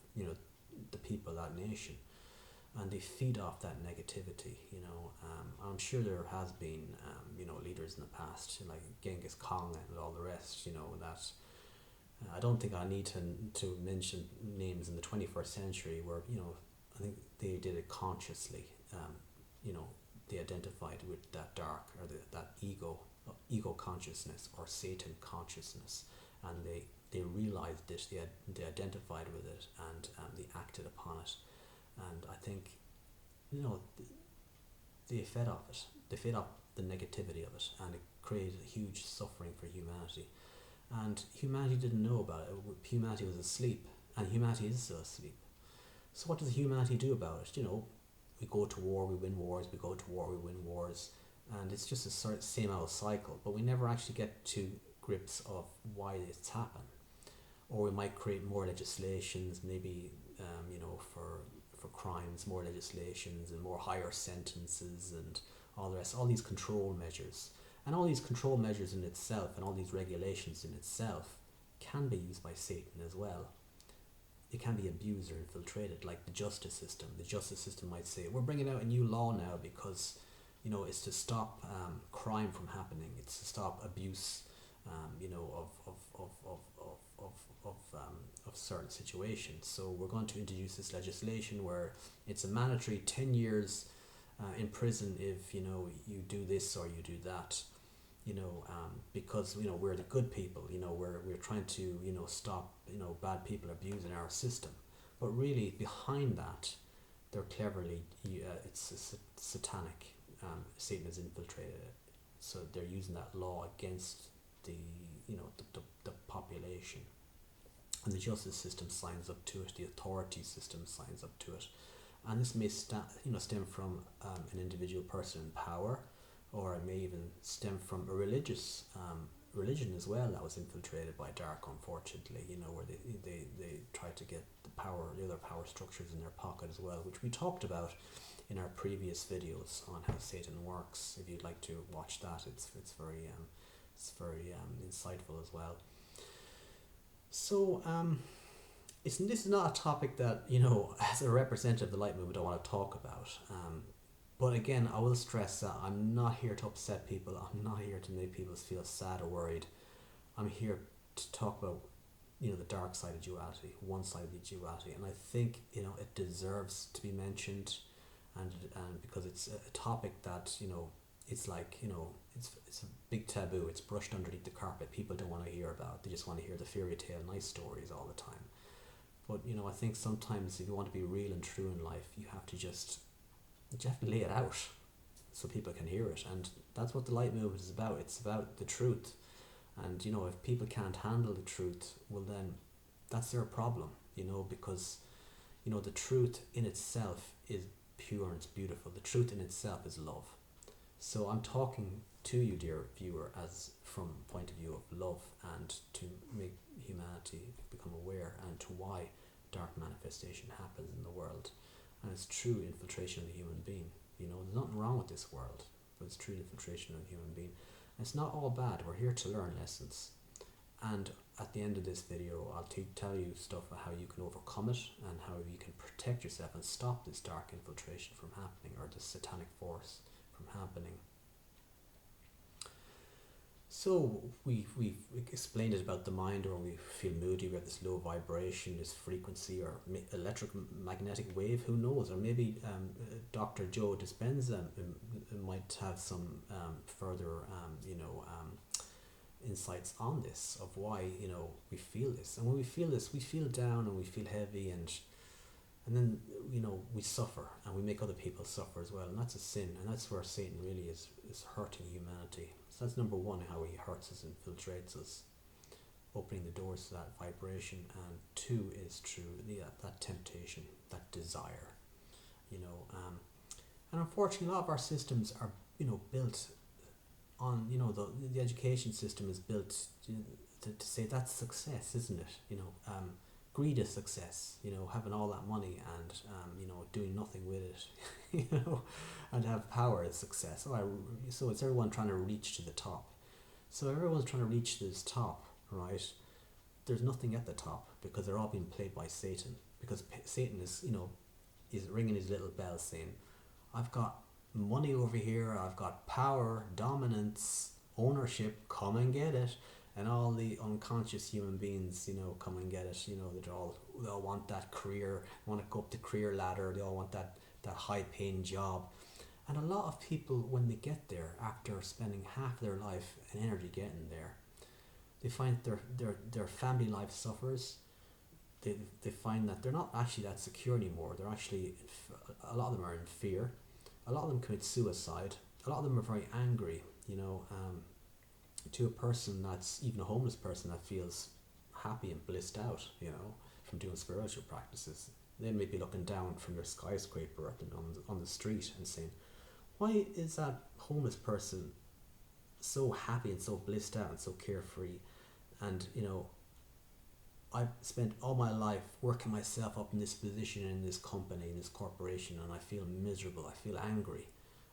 A: the people of that nation, and they feed off that negativity. I'm sure there has been leaders in the past, like Genghis Khan and all the rest, that I don't think I need to mention names in the 21st century where I think they did it consciously. They identified with that dark, or that ego consciousness, or Satan consciousness, and they realized it. They identified with it, and they acted upon it. And I think they fed off it. They fed off the negativity of it, and it created a huge suffering for humanity. And humanity didn't know about it. Humanity was asleep, and humanity is still asleep. So what does humanity do about it? We go to war, we win wars. We go to war, we win wars, and it's just a sort of same old cycle. But we never actually get to grips of why it's happened. Or we might create more legislations, maybe for crimes, more legislations and more higher sentences and all the rest. All these control measures. And all these control measures in itself, and all these regulations in itself, can be used by Satan as well. It can be abused or infiltrated, like the justice system. The justice system might say, we're bringing out a new law now because, it's to stop crime from happening. It's to stop abuse, of certain situations. So we're going to introduce this legislation where it's a mandatory 10 years in prison if you do this or you do that, because we're the good people. We're trying to stop bad people abusing our system. But really behind that, they're cleverly it's satanic. Satan has infiltrated it, so they're using that law against the the population, and the justice system signs up to it. The authority system signs up to it. And this may stem from an individual person in power, or it may even stem from a religious religion as well that was infiltrated by dark, unfortunately. Where they try to get the other power structures in their pocket as well, which we talked about in our previous videos on how Satan works. If you'd like to watch that, it's very insightful as well. So this is not a topic that as a representative of the light movement I want to talk about. But again, I will stress that I'm not here to upset people. I'm not here to make people feel sad or worried. I'm here to talk about the dark side of duality, one side of the duality, and I think it deserves to be mentioned, and because it's a topic that it's like it's a big taboo. It's brushed underneath the carpet. People don't want to hear about. They just want to hear the fairy tale nice stories all the time. But I think sometimes if you want to be real and true in life, you have to lay it out so people can hear it. And that's what the light movement is about. It's about the truth. And if people can't handle the truth, well then that's their problem, because the truth in itself is pure and it's beautiful. The truth in itself is love. So I'm talking to you, dear viewer, as from a point of view of love and to make humanity become aware and to why dark manifestation happens in the world. And it's true infiltration of the human being. There's nothing wrong with this world, but it's true infiltration of the human being. And it's not all bad. We're here to learn lessons. And at the end of this video, I'll tell you stuff about how you can overcome it and how you can protect yourself and stop this dark infiltration from happening, or this satanic force from happening. So we've explained it about the mind, or we feel moody, we have this low vibration, this frequency, or electromagnetic wave, who knows? Or maybe Dr. Joe Dispenza might have some further insights on this, of why we feel this. And when we feel this, we feel down and we feel heavy, and then we suffer and we make other people suffer as well, and that's a sin, and that's where Satan really is hurting humanity. So that's number one, how he hurts us, infiltrates us, opening the doors to that vibration. And two is true, that temptation, that desire, and unfortunately a lot of our systems are built on the education system is built to say that's success, isn't it? Greed is success, having all that money and doing nothing with it, and have power is success. So it's everyone trying to reach to the top. So everyone's trying to reach to this top, right? There's nothing at the top because they're all being played by Satan. Because Satan is ringing his little bell saying, I've got money over here, I've got power, dominance, ownership, come and get it. And all the unconscious human beings, come and get it. They all want that career, want to go up the career ladder. They all want that high-paying job. And a lot of people, when they get there, after spending half their life and energy getting there, they find their family life suffers. They find that they're not actually that secure anymore. They're actually, a lot of them are in fear. A lot of them commit suicide. A lot of them are very angry, to a person that's even a homeless person that feels happy and blissed out, from doing spiritual practices. They may be looking down from their skyscraper at them on the street and saying, why is that homeless person so happy and so blissed out and so carefree? And I've spent all my life working myself up in this position, in this company, in this corporation, and I feel miserable, I feel angry.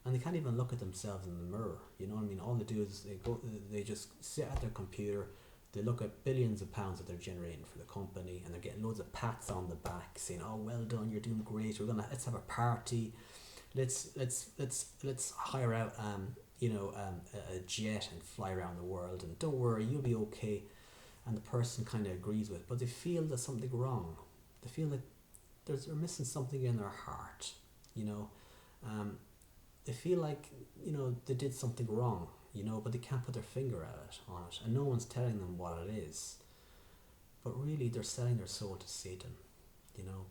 A: And they can't even look at themselves in the mirror, All they do is they just sit at their computer, they look at billions of pounds that they're generating for the company, and they're getting loads of pats on the back saying, oh, well done, you're doing great, let's have a party, let's hire out a jet and fly around the world, and don't worry, you'll be okay. And the person kind of agrees with it, but they feel there's something wrong. They feel that they're missing something in their heart, they feel like they did something wrong, but they can't put their finger on it, and no one's telling them what it is. But really, they're selling their soul to Satan.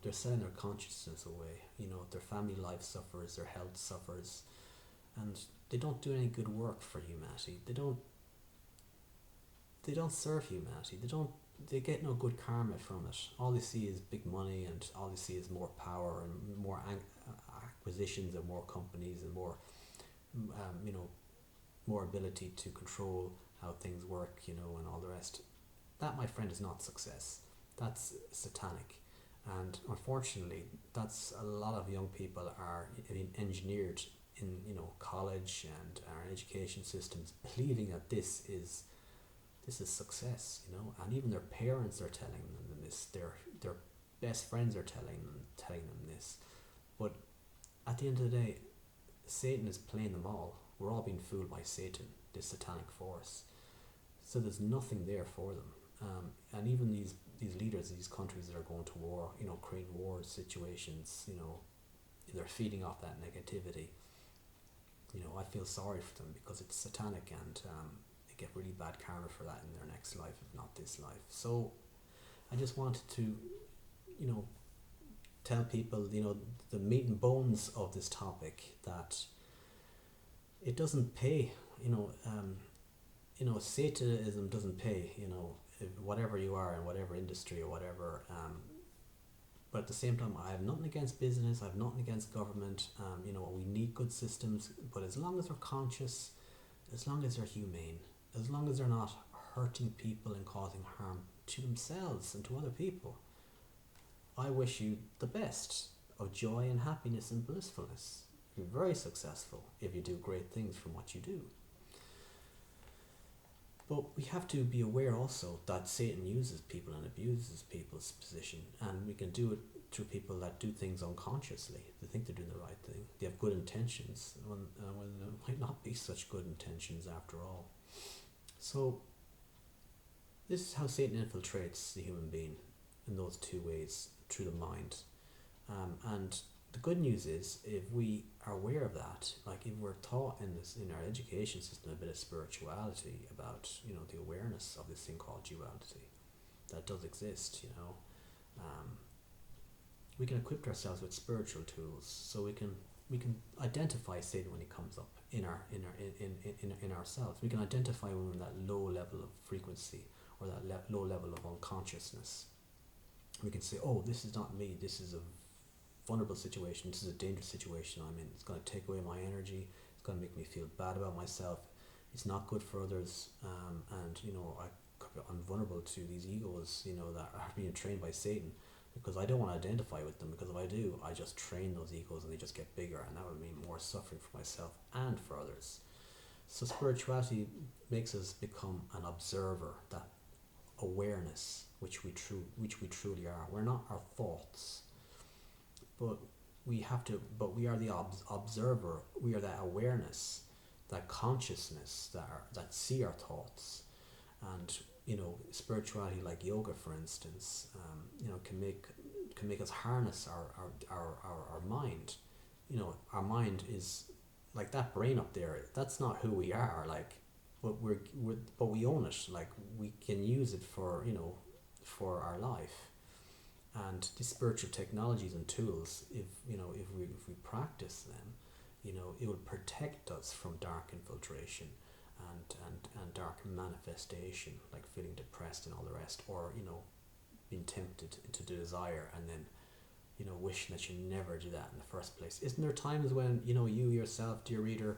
A: They're selling their consciousness away. Their family life suffers, their health suffers, and they don't do any good work for humanity. They don't serve humanity. They get no good karma from it. All they see is big money, and all they see is more power and more acquisitions of more companies and more more ability to control how things work, and all the rest. That, my friend, is not success. That's satanic. And unfortunately, that's a lot of young people are engineered in college and our education systems, believing that this is success, and even their parents are telling them this, their best friends are telling them this. But at the end of the day, Satan is playing them all. We're all being fooled by Satan, this satanic force. So there's nothing there for them. And even these leaders, these countries that are going to war, creating war situations, they're feeding off that negativity. I feel sorry for them because it's satanic, and they get really bad karma for that in their next life, if not this life. So I just wanted to, tell people, the meat and bones of this topic, that it doesn't pay, Satanism doesn't pay, whatever you are in whatever industry or whatever But at the same time, I have nothing against business. I have nothing against government. We need good systems, but as long as they're conscious, as long as they're humane, as long as they're not hurting people and causing harm to themselves and to other people, I wish you the best of joy and happiness and blissfulness. You're very successful if you do great things from what you do. But we have to be aware also that Satan uses people and abuses people's position, and we can do it through people that do things unconsciously. They think they're doing the right thing. They have good intentions, when there might not be such good intentions after all. So this is how Satan infiltrates the human being in those two ways, through the mind. And the good news is, if we are aware of that, like if we're taught in our education system a bit of spirituality about the awareness of this thing called duality that does exist, we can equip ourselves with spiritual tools, so we can identify Satan when he comes up in ourselves. We can identify when we're in that low level of frequency, or that low level of unconsciousness. We can say, oh, this is not me, this is a vulnerable situation, this is a dangerous situation I'm in. It's going to take away my energy, it's going to make me feel bad about myself, it's not good for others, I'm vulnerable to these egos, that are being trained by Satan, because I don't want to identify with them, because if I do, I just train those egos and they just get bigger, and that would mean more suffering for myself and for others. So spirituality makes us become an observer, that awareness which we truly are. We're not our thoughts, but we are the observer. We are that awareness, that consciousness that see our thoughts. And spirituality, like yoga for instance, can make us harness our mind. Our mind is like that brain up there. That's not who we are, like, but but we own it. Like, we can use it for for our life. And the spiritual technologies and tools, if we practice them, it will protect us from dark infiltration and dark manifestation, like feeling depressed and all the rest, or being tempted into desire, and then wishing that you never do that in the first place. Isn't there times when you yourself, dear reader,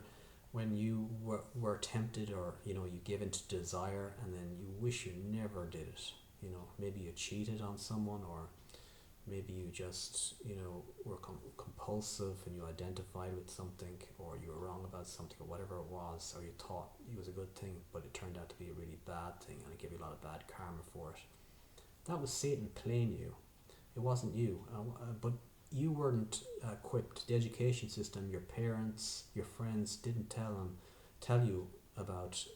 A: when you were tempted, or you give into desire, and then you wish you never did it? Maybe you cheated on someone, or maybe you just were compulsive and you identified with something, or you were wrong about something, or whatever it was, or you thought it was a good thing but it turned out to be a really bad thing, and it gave you a lot of bad karma for it. That was Satan playing you. It wasn't you, but you weren't equipped. The education system, your parents, your friends didn't tell you about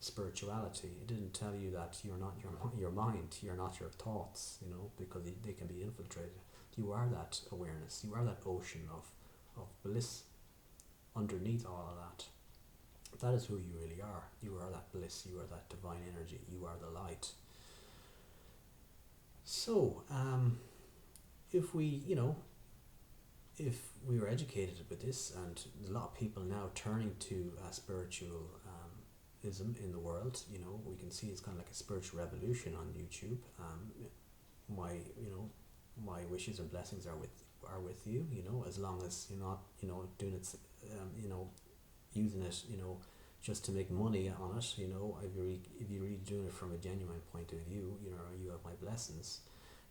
A: spirituality. It didn't tell you that you're not your mind, you're not your thoughts, because they can be infiltrated. You are that awareness, you are that ocean of bliss underneath all of that. That is who you really are. You are that bliss, you are that divine energy, you are the light. So if we were educated with this, and a lot of people now turning to spiritual ism in the world, we can see it's kind of like a spiritual revolution on YouTube. My wishes and blessings are with you, as long as you're not doing it, using it just to make money on it. If you're really doing it from a genuine point of view, you have my blessings.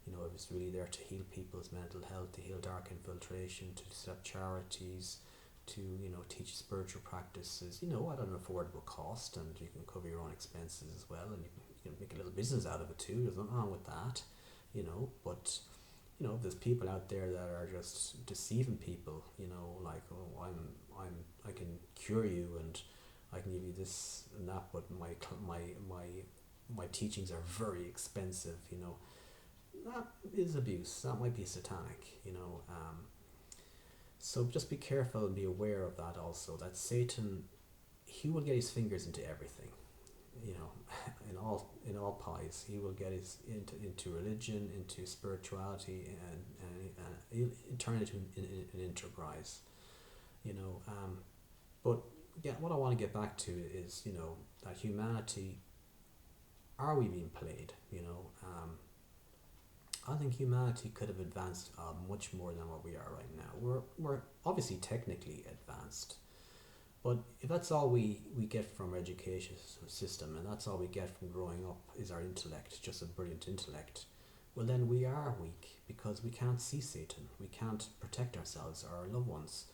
A: If it's really there to heal people's mental health, to heal dark infiltration, to set up charities, to teach spiritual practices, at an affordable cost, and you can cover your own expenses as well, and you can make a little business out of it too. There's nothing wrong with that, but if there's people out there that are just deceiving people, like, oh, I can cure you and I can give you this and that, but my teachings are very expensive, that is abuse. That might be satanic, so just be careful and be aware of that also, that Satan, he will get his fingers into everything, in all pies. He will get his into religion, into spirituality, and he'll turn it into an enterprise, but yeah, what I want to get back to is, that humanity, are we being played? I think humanity could have advanced much more than what we are right now. We're obviously technically advanced, but if that's all we get from our education system, and that's all we get from growing up is our intellect, just a brilliant intellect, well then we are weak because we can't see Satan, we can't protect ourselves or our loved ones,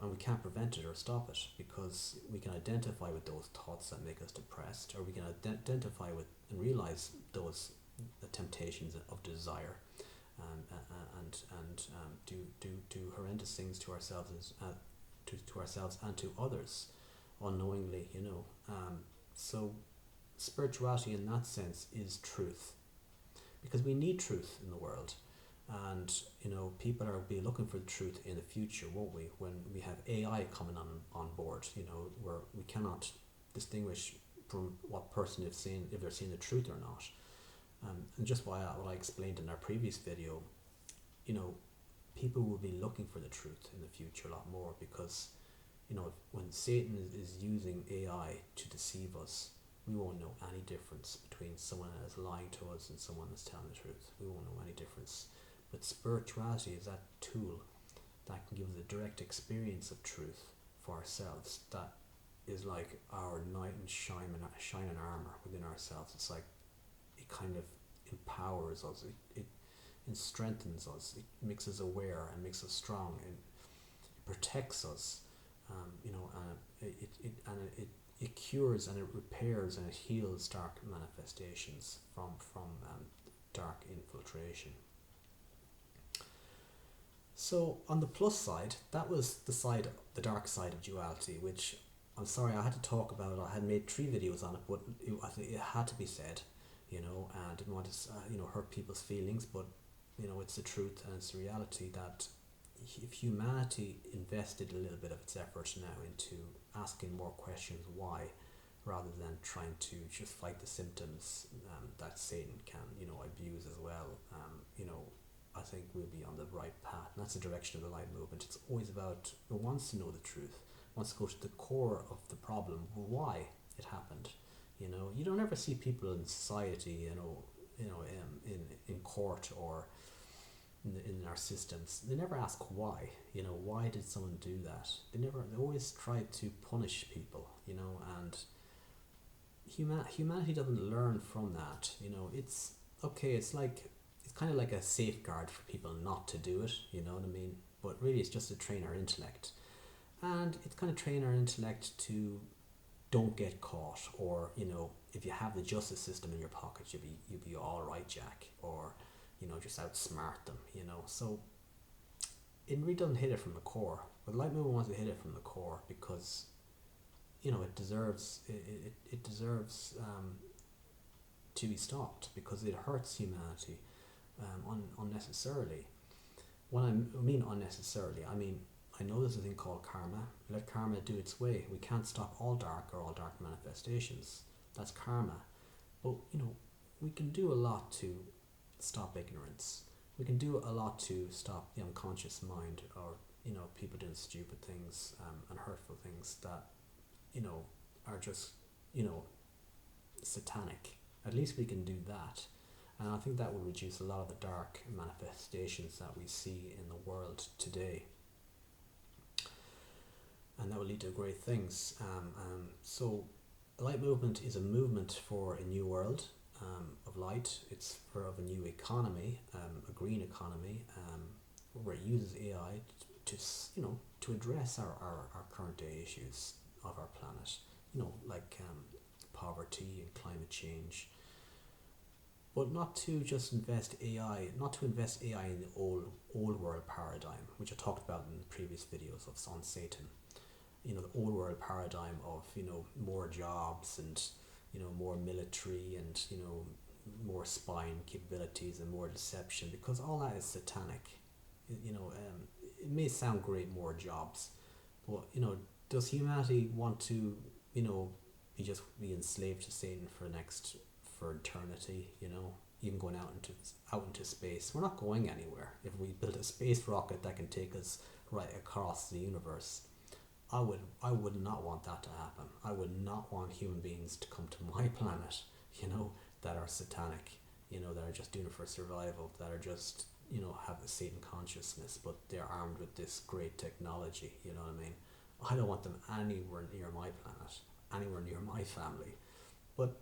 A: and we can't prevent it or stop it because we can identify with those thoughts that make us depressed, or we can identify with and realize those the temptations of desire, and do horrendous things to ourselves to ourselves and to others unknowingly, so spirituality in that sense is truth, because we need truth in the world, and people are be looking for the truth in the future, won't we, when we have AI coming on board, where we cannot distinguish from what person if they're seeing the truth or not. And just what I explained in our previous video, people will be looking for the truth in the future a lot more, because when Satan is using AI to deceive us, we won't know any difference between someone that is lying to us and someone that's telling the truth. We won't know any difference. But spirituality is that tool that can give us a direct experience of truth for ourselves. That is like our knight in shining armor within ourselves. It's like it kind of empowers us. It strengthens us. It makes us aware and makes us strong. And it protects us. It cures and it repairs and it heals dark manifestations from dark infiltration. So on the plus side, that was the dark side of duality, which I'm sorry I had to talk about it. I had made 3 videos on it, but I think it had to be said, and I didn't want to hurt people's feelings, but it's the truth and it's the reality that if humanity invested a little bit of its effort now into asking more questions why, rather than trying to just fight the symptoms that Satan can abuse as well, I think we'll be on the right path. And that's the direction of the light movement. It's always about, it wants to know the truth, wants to go to the core of the problem, why it happened. You don't ever see people in society, in court or in our systems. They never ask why. Why did someone do that? They always try to punish people. And humanity doesn't learn from that. It's okay. It's kind of like a safeguard for people not to do it. You know what I mean? But really, it's just to train our intellect, and it's kind of train our intellect to don't get caught, or if you have the justice system in your pocket, you'll be all right, Jack, or just outsmart them. So it really doesn't hit it from the core. But light movement wants to hit it from the core because it deserves to be stopped, because it hurts humanity unnecessarily. When I mean unnecessarily, I know there's a thing called karma. Let karma do its way. We can't stop all dark manifestations. That's karma. But we can do a lot to stop ignorance. We can do a lot to stop the unconscious mind, or people doing stupid things and hurtful things that are just satanic. At least we can do that, and I think that will reduce a lot of the dark manifestations that we see in the world today, and that will lead to great things. So light movement is a movement for a new world of light. It's for of a new economy, a green economy, where it uses AI to address our current day issues of our planet, like poverty and climate change, but not to just invest AI in the old world paradigm, which I talked about in previous videos on Satan. The old world paradigm of more jobs and more military and more spying capabilities and more deception, because all that is satanic. It may sound great, more jobs, but does humanity want to be enslaved to Satan for eternity? Even going out into space, we're not going anywhere. If we build a space rocket that can take us right across the universe, I would not want that to happen. I would not want human beings to come to my planet, that are satanic, that are just doing it for survival, that are just, have the Satan consciousness, but they're armed with this great technology, you know what I mean? I don't want them anywhere near my planet, anywhere near my family. But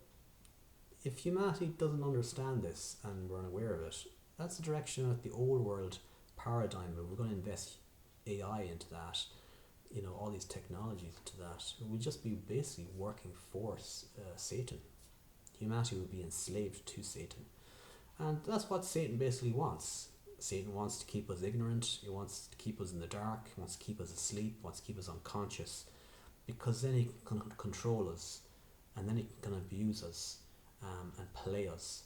A: if humanity doesn't understand this and we're unaware of it, that's the direction that the old world paradigm, if we're going to invest AI into that, all these technologies into that, it would just be basically working for Satan. Humanity would be enslaved to Satan. And that's what Satan basically wants. Satan wants to keep us ignorant, he wants to keep us in the dark, he wants to keep us asleep, he wants to keep us unconscious, because then he can control us, and then he can abuse us, and play us.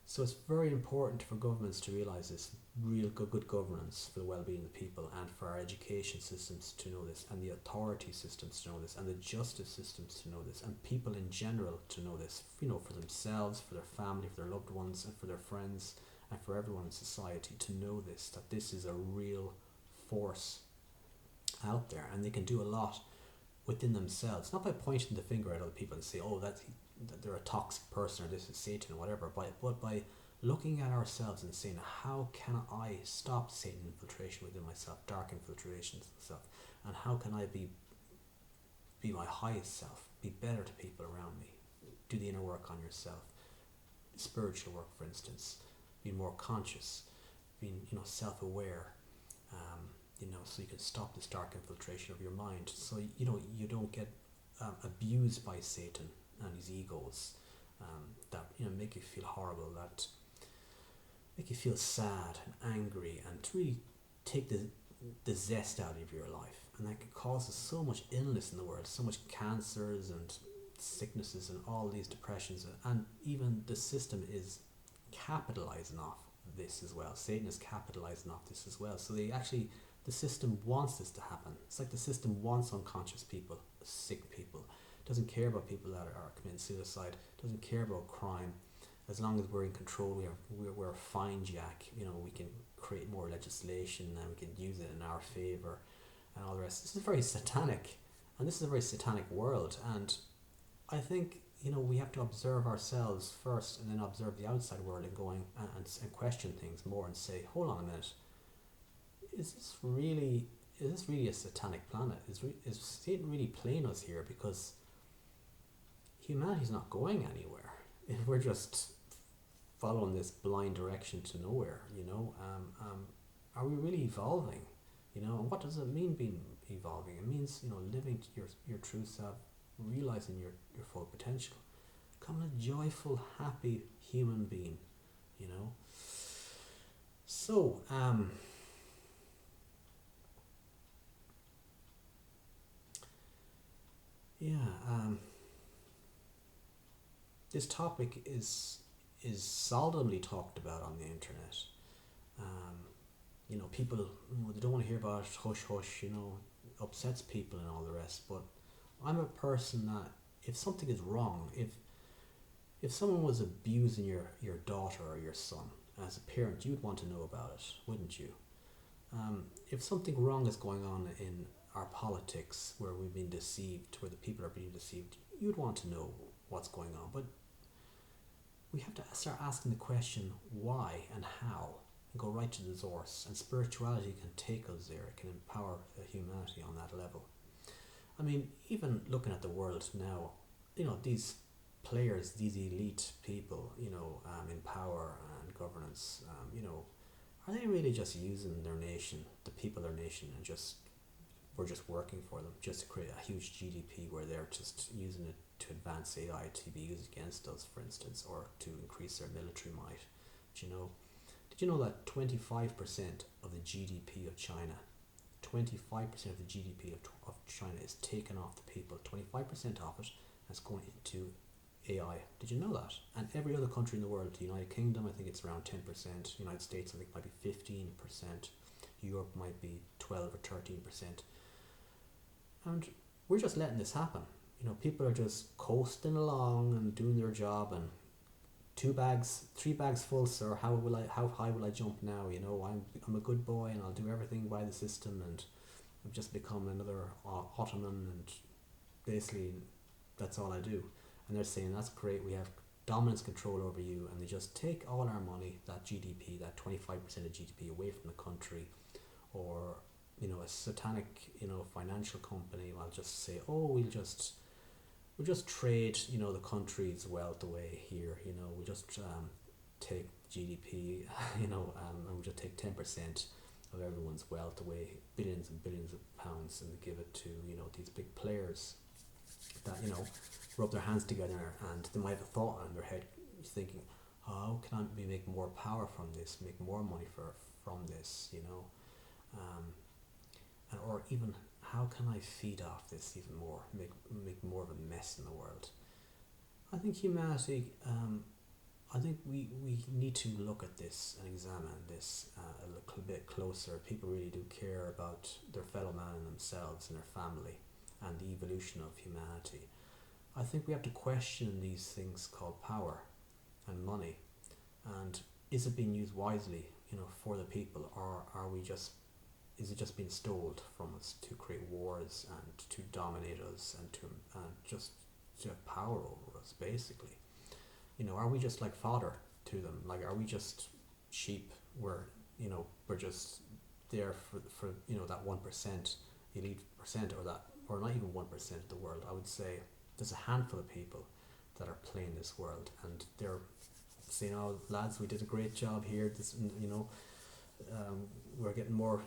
A: So it's very important for governments to realise this, real good governance for the well-being of the people, and for our education systems to know this, and the authority systems to know this, and the justice systems to know this, and people in general to know this, for themselves, for their family, for their loved ones, and for their friends, and for everyone in society to know this, that this is a real force out there, and they can do a lot within themselves, not by pointing the finger at other people and say, oh, that they're a toxic person, or this is Satan, or whatever, but by looking at ourselves and saying, how can I stop Satan infiltration within myself, dark infiltrations and stuff, and how can I be my highest self, be better to people around me, do the inner work on yourself, spiritual work, for instance, be more conscious, being self-aware, so you can stop this dark infiltration of your mind, so you don't get abused by Satan and his egos, that make you feel horrible, that make you feel sad and angry, and to really take the zest out of your life, and that can cause so much illness in the world, so much cancers and sicknesses and all these depressions, and even the system is capitalizing off this as well. Satan is capitalizing off this as well. So the system wants this to happen. It's like the system wants unconscious people, sick people. It doesn't care about people that are committing suicide. It doesn't care about crime. As long as we're in control, we're a fine jack. We can create more legislation and we can use it in our favor and all the rest. This is very satanic, and this is a very satanic world. And I think we have to observe ourselves first, and then observe the outside world, and and question things more, and say, hold on a minute, is this really a satanic planet? Is Satan really playing us here? Because humanity's not going anywhere. We're just following this blind direction to nowhere. Are we really evolving? And what does it mean being evolving? It means living to your true self, realizing your full potential, becoming a joyful, happy human being. So this topic is seldomly talked about on the internet. People, they don't want to hear about it, hush hush, upsets people and all the rest. But I'm a person that if something is wrong, if someone was abusing your daughter or your son, as a parent, you'd want to know about it, wouldn't you? If something wrong is going on in our politics, where we've been deceived, where the people are being deceived, you'd want to know what's going on. But we have to start asking the question, why and how, and go right to the source. And spirituality can take us there. It can empower humanity on that level. I mean, even looking at the world now, these players, these elite people, in power and governance, are they really just using their nation, the people of their nation, and we're just working for them, just to create a huge GDP, where they're just using it to advance AI to be used against us, for instance, or to increase their military might? Did you know that 25% of the GDP of China, 25% of the GDP of China is taken off the people, 25% of it is going into AI. Did you know that? And every other country in the world, the United Kingdom, I think it's around 10%, United States, I think might be 15%, Europe might be 12 or 13%. And we're just letting this happen. People are just coasting along and doing their job, and 3 bags full, sir. How high will I jump now? I'm a good boy and I'll do everything by the system, and I've just become another Ottoman, and basically that's all I do. And they're saying, that's great, we have dominance control over you, and they just take all our money, that GDP, that 25% of GDP away from the country, or a satanic financial company will just say, oh, we'll just trade the country's wealth away here, we'll just take GDP and we'll just take 10% of everyone's wealth away, billions and billions of pounds, and give it to these big players that rub their hands together, and they might have a thought in their head thinking, how can I make more power from this, make more money from this, or even how can I feed off this even more, make more of a mess in the world. I think humanity, I think we need to look at this and examine this a little bit closer. People really do care about their fellow man and themselves and their family and the evolution of humanity. I think we have to question these things called power and money, and is it being used wisely, for the people, or is it just being stolen from us to create wars and to dominate us and just to have power over us, basically? Are we just like fodder to them? Like, are we just sheep where we're just there for that 1% elite percent, or not even 1% of the world? I would say there's a handful of people that are playing this world, and they're saying, "Oh, lads, we did a great job here. This, we're getting more.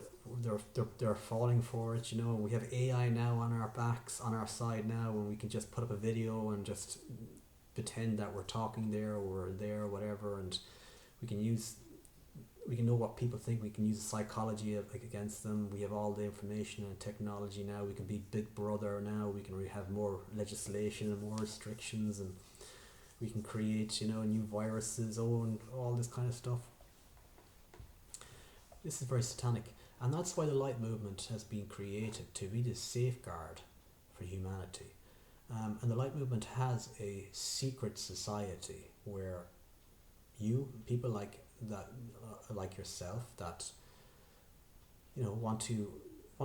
A: They're falling for it. We have AI now on our backs, on our side now, and we can just put up a video and just pretend that we're talking there or we're there or whatever, and we can know what people think. We can use psychology against them. We have all the information and technology now. We can be Big Brother now. We can have more legislation and more restrictions, and we can create new viruses, and all this kind of stuff. This is very satanic, and that's why the light movement has been created, to be the safeguard for humanity. And the light movement has a secret society where people like that, like yourself, that want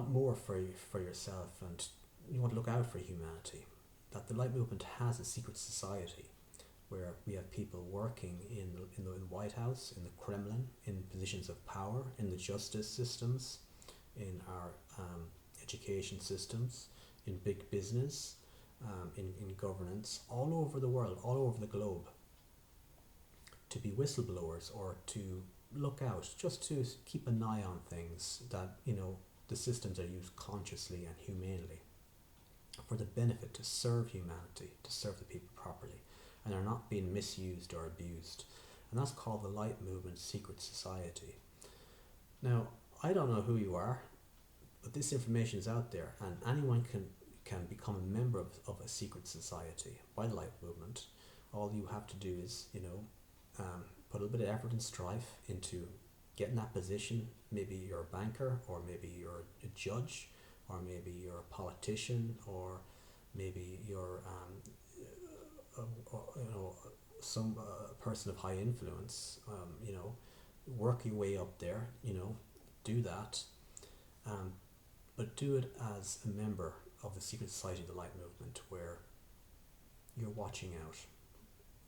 A: more for yourself, and you want to look out for humanity. That the light movement has a secret society where we have people working in the White House, in the Kremlin, in positions of power, in the justice systems, in our education systems, in big business, in governance, all over the world, all over the globe, to be whistleblowers, or to look out, just to keep an eye on things, that the systems are used consciously and humanely for the benefit, to serve humanity, to serve the people properly, and are not being misused or abused. And that's called the Light Movement Secret Society. Now, I don't know who you are, but this information is out there, and anyone can become a member of a secret society by the Light Movement. All you have to do is put a little bit of effort and strife into getting that position. Maybe you're a banker, or maybe you're a judge, or maybe you're a politician, or maybe you're some person of high influence. Work your way up there. Do that, but do it as a member of the secret society of the Light Movement, where you're watching out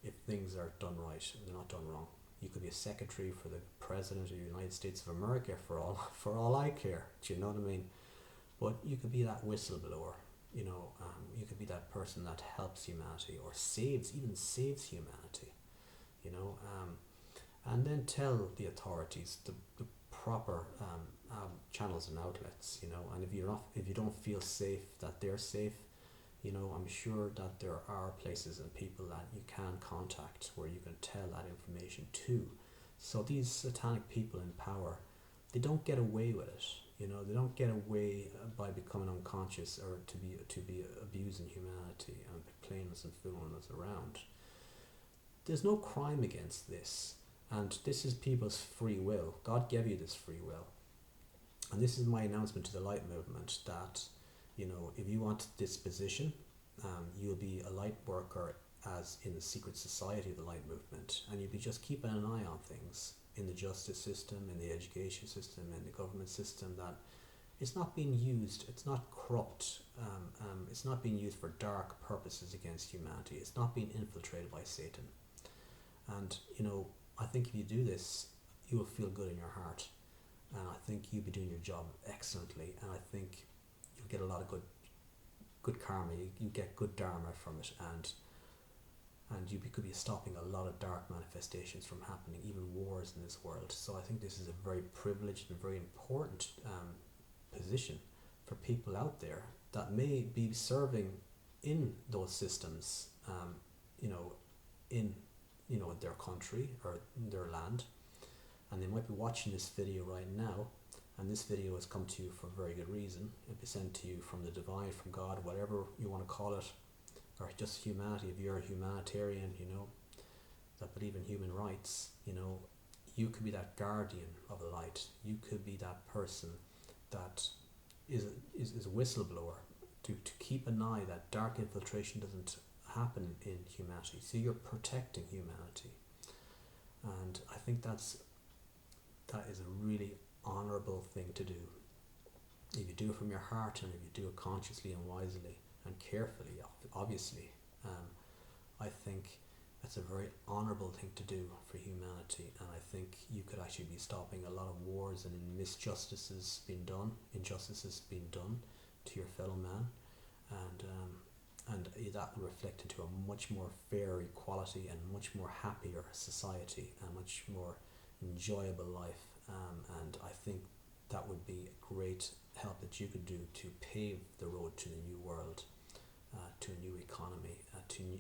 A: if things are done right and they're not done wrong. You could be a secretary for the President of the United States of America for all I care. Do you know what I mean? But you could be that whistleblower. You could be that person that helps humanity, or saves humanity. And then tell the authorities the proper channels and outlets. And if you don't feel safe, that they're safe, I'm sure that there are places and people that you can contact where you can tell that information to. So these satanic people in power, they don't get away with it. They don't get away by becoming unconscious, or to be abusing humanity and playing us and fooling us around. There's no crime against this, and this is people's free will. God gave you this free will, and this is my announcement to the Light Movement, that if you want this position, you'll be a light worker as in the secret society of the Light Movement, and you'll be just keeping an eye on things in the justice system, in the education system, in the government system, that it's not being used, it's not corrupt, it's not being used for dark purposes against humanity, it's not being infiltrated by Satan. And I think if you do this, you will feel good in your heart, and I think you'll be doing your job excellently, and I think you'll get a lot of good karma. You get good dharma from it, and you could be stopping a lot of dark manifestations from happening, even wars in this world. So I think this is a very privileged and very important position for people out there that may be serving in those systems, in their country or their land, and they might be watching this video right now, and this video has come to you for a very good reason. It'll be sent to you from the divine, from God, whatever you want to call it, or just humanity. If you're a humanitarian, that believe in human rights, you could be that guardian of the light. You could be that person that is a whistleblower to keep an eye that dark infiltration doesn't happen in humanity. So you're protecting humanity, and I think that is a really honourable thing to do. If you do it from your heart, and if you do it consciously and wisely and carefully, obviously, I think that's a very honourable thing to do for humanity, and I think you could actually be stopping a lot of wars and injustices being done to your fellow man, and that will reflect into a much more fair equality and much more happier society, and much more enjoyable life, and I think that would be a great help that you could do to pave the road to the new world, to a new economy, to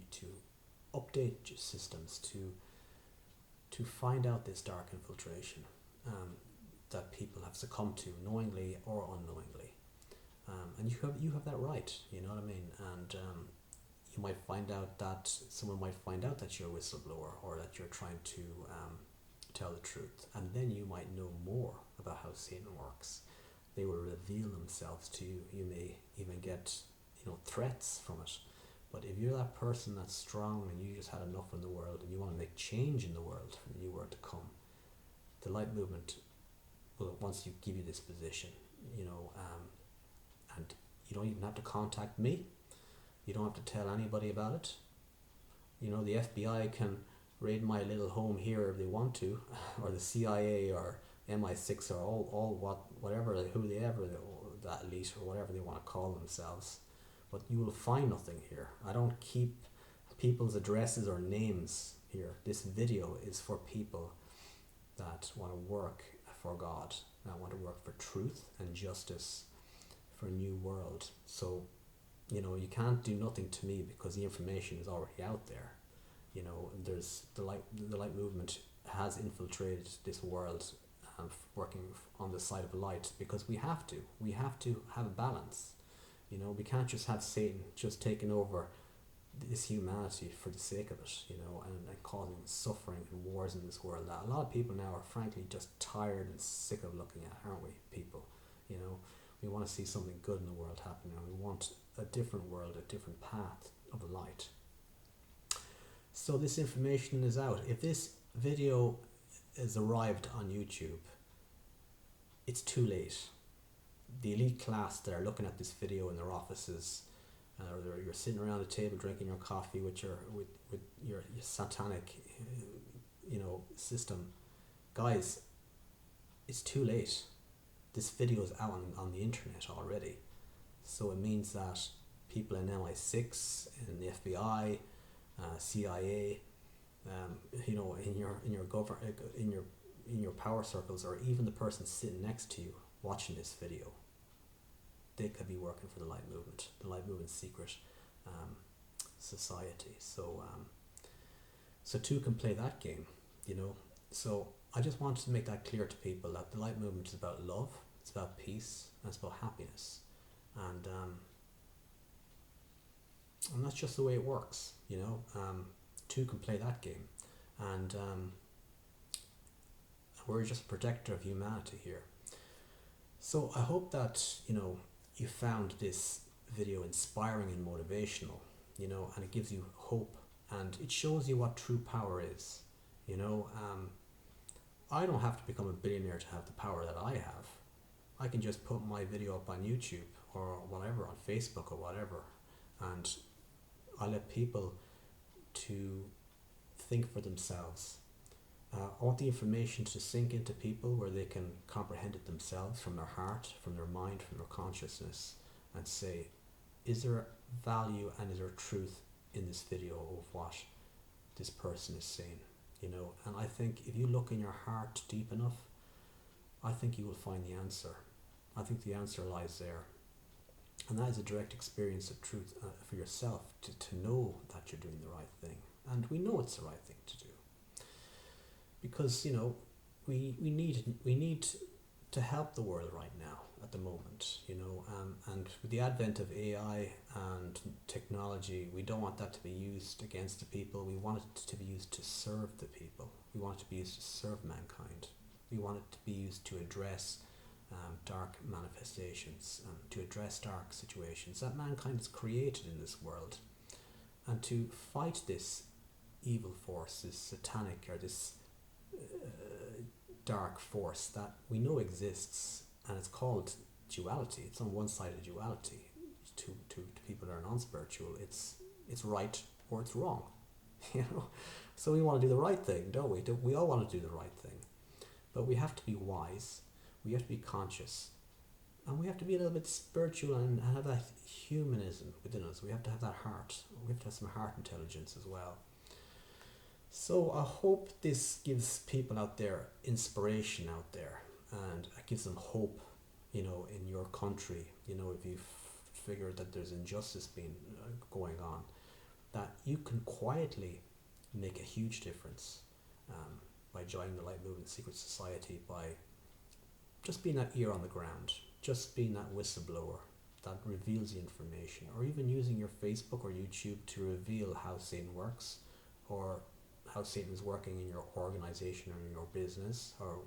A: update systems, to find out this dark infiltration that people have succumbed to, knowingly or unknowingly, and you have that right. You know what I mean? And you might find out that someone might find out that you're a whistleblower, or that you're trying to tell the truth, and then you might know more about how Satan works. They will reveal themselves to you. You may even get threats from it. But if you're that person that's strong, and you just had enough in the world, and you want to make change in the world for the new world to come, the light movement will, once you give you this position, and you don't even have to contact me. You don't have to tell anybody about it. The FBI can raid my little home here if they want to, or the CIA or MI6 or that elite or whatever they want to call themselves. But you will find nothing here. I don't keep people's addresses or names here. This video is for people that want to work for God, that want to work for truth and justice, for a new world. So, you can't do nothing to me, because the information is already out there. There's the light movement has infiltrated this world, working on the side of light, because we have to have a balance. We can't just have Satan just taking over this humanity for the sake of it, and causing suffering and wars in this world. That a lot of people now are frankly just tired and sick of looking at, aren't we, people? We want to see something good in the world happening, and we want a different world, a different path of light. So this information is out. If this video is arrived on YouTube, it's too late. The elite class that are looking at this video in their offices, or you're sitting around a table drinking your coffee with your satanic system, guys, it's too late. This video is out on the internet already, so it means that people in MI6 and the FBI, CIA, in your power circles, or even the person sitting next to you watching this video, they could be working for the light movement secret society. So two can play that game, So I just wanted to make that clear to people, that the light movement is about love, it's about peace, and it's about happiness, and that's just the way it works. Two can play that game, and we're just a protector of humanity here. So I hope that you found this video inspiring and motivational, and it gives you hope, and it shows you what true power is. I don't have to become a billionaire to have the power that I have. I can just put my video up on YouTube or whatever, on Facebook or whatever, and I let people to think for themselves. I want the information to sink into people where they can comprehend it themselves from their heart, from their mind, from their consciousness, and say, is there value and is there truth in this video of what this person is saying? And I think if you look in your heart deep enough, I think you will find the answer. I think the answer lies there. And that is a direct experience of truth for yourself, to know that you're doing the right thing. And we know it's the right thing to do. Because, we need to help the world right now at the moment, and with the advent of AI and technology, we don't want that to be used against the people. We want it to be used to serve the people. We want it to be used to serve mankind. We want it to be used to address dark manifestations, to address dark situations that mankind has created in this world, and to fight this evil force, this satanic or this dark force that we know exists, and it's called duality. It's on one side of duality. To people that are non-spiritual, it's right or it's wrong. So we want to do the right thing, don't we? We all want to do the right thing, but we have to be wise, we have to be conscious, and we have to be a little bit spiritual and have that humanism within us. We have to have that heart. We have to have some heart intelligence as well. So I hope this gives people out there inspiration out there, and it gives them hope, in your country. If you figure that there's injustice being going on, that you can quietly make a huge difference by joining the Light Movement Secret Society, by just being that ear on the ground, just being that whistleblower that reveals the information, or even using your Facebook or YouTube to reveal how Satan works, or how Satan is working in your organization or in your business or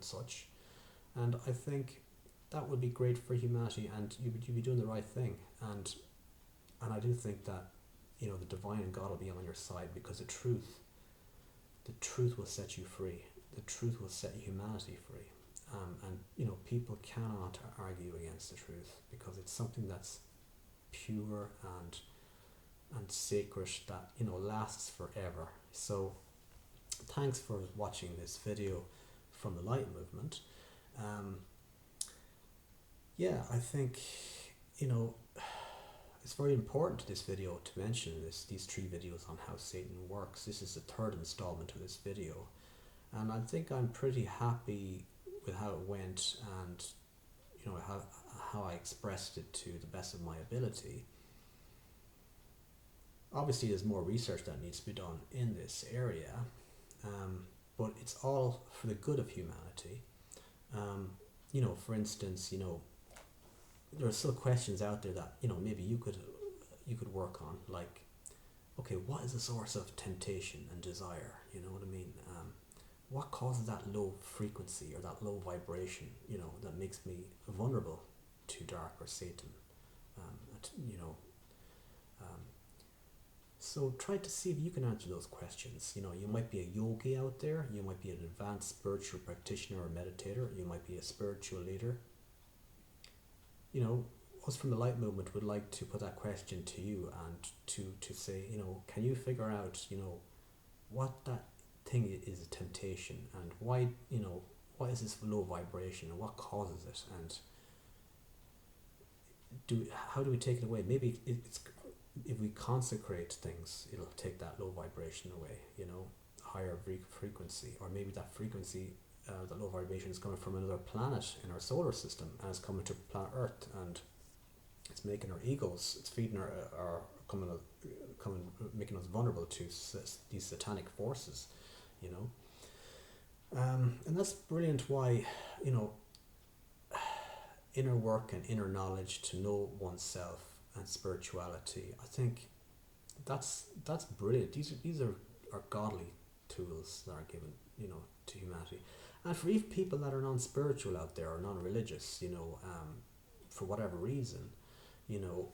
A: such. And I think that would be great for humanity, and you'd be doing the right thing. And I do think that the divine and God will be on your side, because the truth will set you free. The truth will set humanity free. And people cannot argue against the truth, because it's something that's pure and sacred, that lasts forever. So thanks for watching this video from the Light Movement. I think it's very important to this video to mention these 3 videos on how Satan works. This is the 3rd installment of this video, and I think I'm pretty happy with how it went, and how I expressed it to the best of my ability. Obviously there's more research that needs to be done in this area, but it's all for the good of humanity. For instance, there are still questions out there that maybe you could work on, like, okay, what is the source of temptation and desire? You know what I mean? What causes that low frequency or that low vibration, that makes me vulnerable to dark or Satan? So try to see if you can answer those questions. You might be a yogi out there, you might be an advanced spiritual practitioner or meditator, you might be a spiritual leader. Us from the Light Movement would like to put that question to you, and to say, can you figure out, what that thing is, a temptation, and why, what is this low vibration, and what causes it, and how do we take it away? Maybe it's if we consecrate things, it'll take that low vibration away, higher frequency, or maybe that frequency, that low vibration is coming from another planet in our solar system, and it's coming to planet Earth, and it's making our egos, it's feeding our making us vulnerable to these satanic forces, and that's brilliant. Why, inner work and inner knowledge to know oneself and spirituality, I think that's brilliant. These are godly tools that are given, to humanity. And for even people that are non-spiritual out there, or non-religious, for whatever reason, the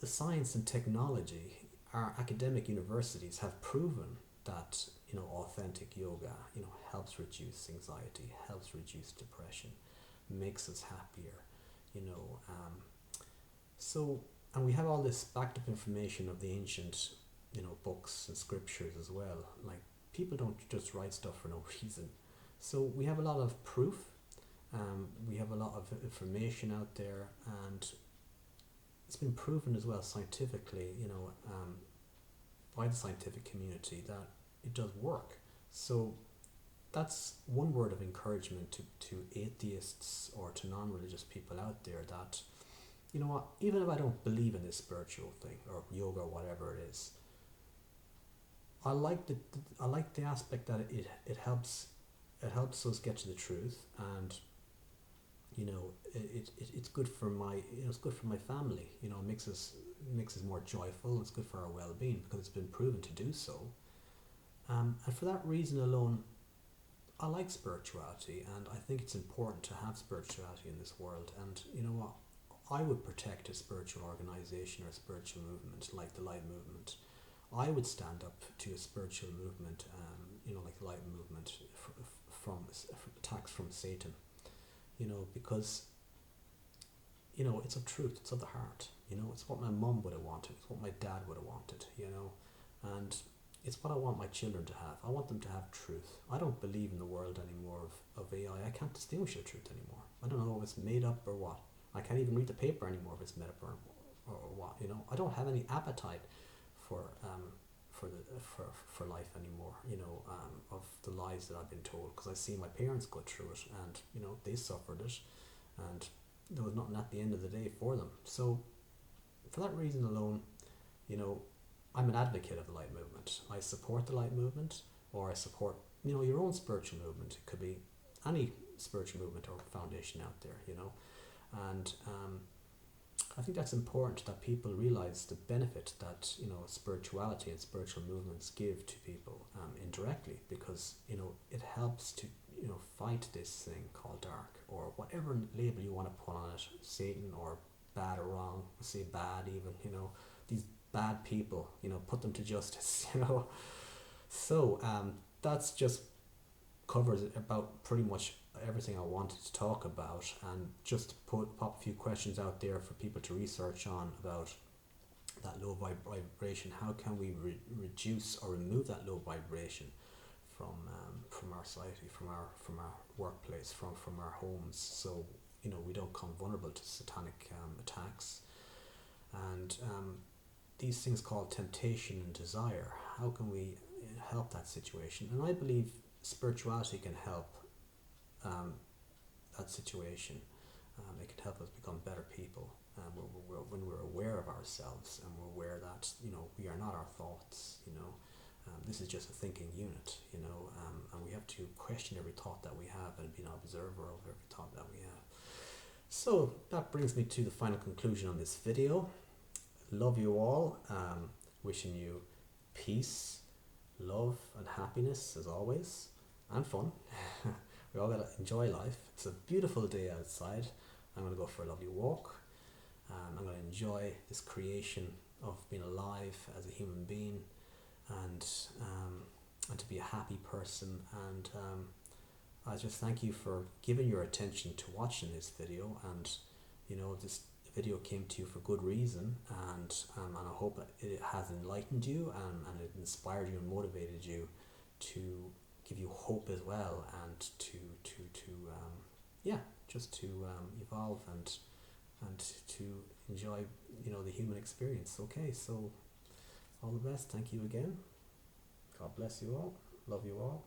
A: science and technology, our academic universities have proven that authentic yoga helps reduce anxiety, helps reduce depression, makes us happier, so, and we have all this backed up information of the ancient books and scriptures as well. Like, people don't just write stuff for no reason. So we have a lot of proof. We have a lot of information out there, and it's been proven as well scientifically, by the scientific community, that it does work. So that's one word of encouragement to atheists or to non-religious people out there, that you know what, even if I don't believe in this spiritual thing or yoga or whatever it is, I like the aspect that it helps us get to the truth, and it's good for my family. It makes us more joyful. It's good for our well-being because it's been proven to do so. And for that reason alone, I like spirituality, and I think it's important to have spirituality in this world. And you know what? I would protect a spiritual organization or a spiritual movement like the Light Movement. I would stand up to a spiritual movement, like the Light Movement, from attacks from Satan. Because it's of truth, it's of the heart. It's what my mum would have wanted, it's what my dad would have wanted. And it's what I want my children to have. I want them to have truth. I don't believe in the world anymore of AI. I can't distinguish the truth anymore. I don't know if it's made up or what. I can't even read the paper anymore if it's made up or what. I don't have any appetite for for life anymore. Of the lies that I've been told, because I see my parents go through it, and they suffered it, and there was nothing at the end of the day for them. So for that reason alone, I'm an advocate of the Light Movement. I support the Light Movement, or I support your own spiritual movement. It could be any spiritual movement or foundation out there, and I think that's important, that people realize the benefit that spirituality and spiritual movements give to people, indirectly, because it helps to fight this thing called dark, or whatever label you want to put on it, Satan, or bad or wrong. Say bad even, these bad people, put them to justice. So that's just covers about pretty much everything I wanted to talk about, and just pop a few questions out there for people to research on about that low vibration. How can we reduce or remove that low vibration from our society, from our workplace, from our homes, so we don't become vulnerable to satanic attacks, and these things called temptation and desire. How can we help that situation? And I believe spirituality can help that situation. It can help us become better people when we're aware of ourselves, and we're aware that we are not our thoughts. This is just a thinking unit. And we have to question every thought that we have and be an observer of every thought that we have. So that brings me to the final conclusion on this video. Love you all. Wishing you peace, love, and happiness as always, and fun. We all gotta enjoy life. It's a beautiful day outside. I'm gonna go for a lovely walk. I'm gonna enjoy this creation of being alive as a human being, and to be a happy person. And I just thank you for giving your attention to watching this video. And this video came to you for good reason, and I hope it has enlightened you, and it inspired you and motivated you to give you hope as well, and to evolve and to enjoy the human experience. Okay, so all the best. Thank you again. God bless you all. Love you all.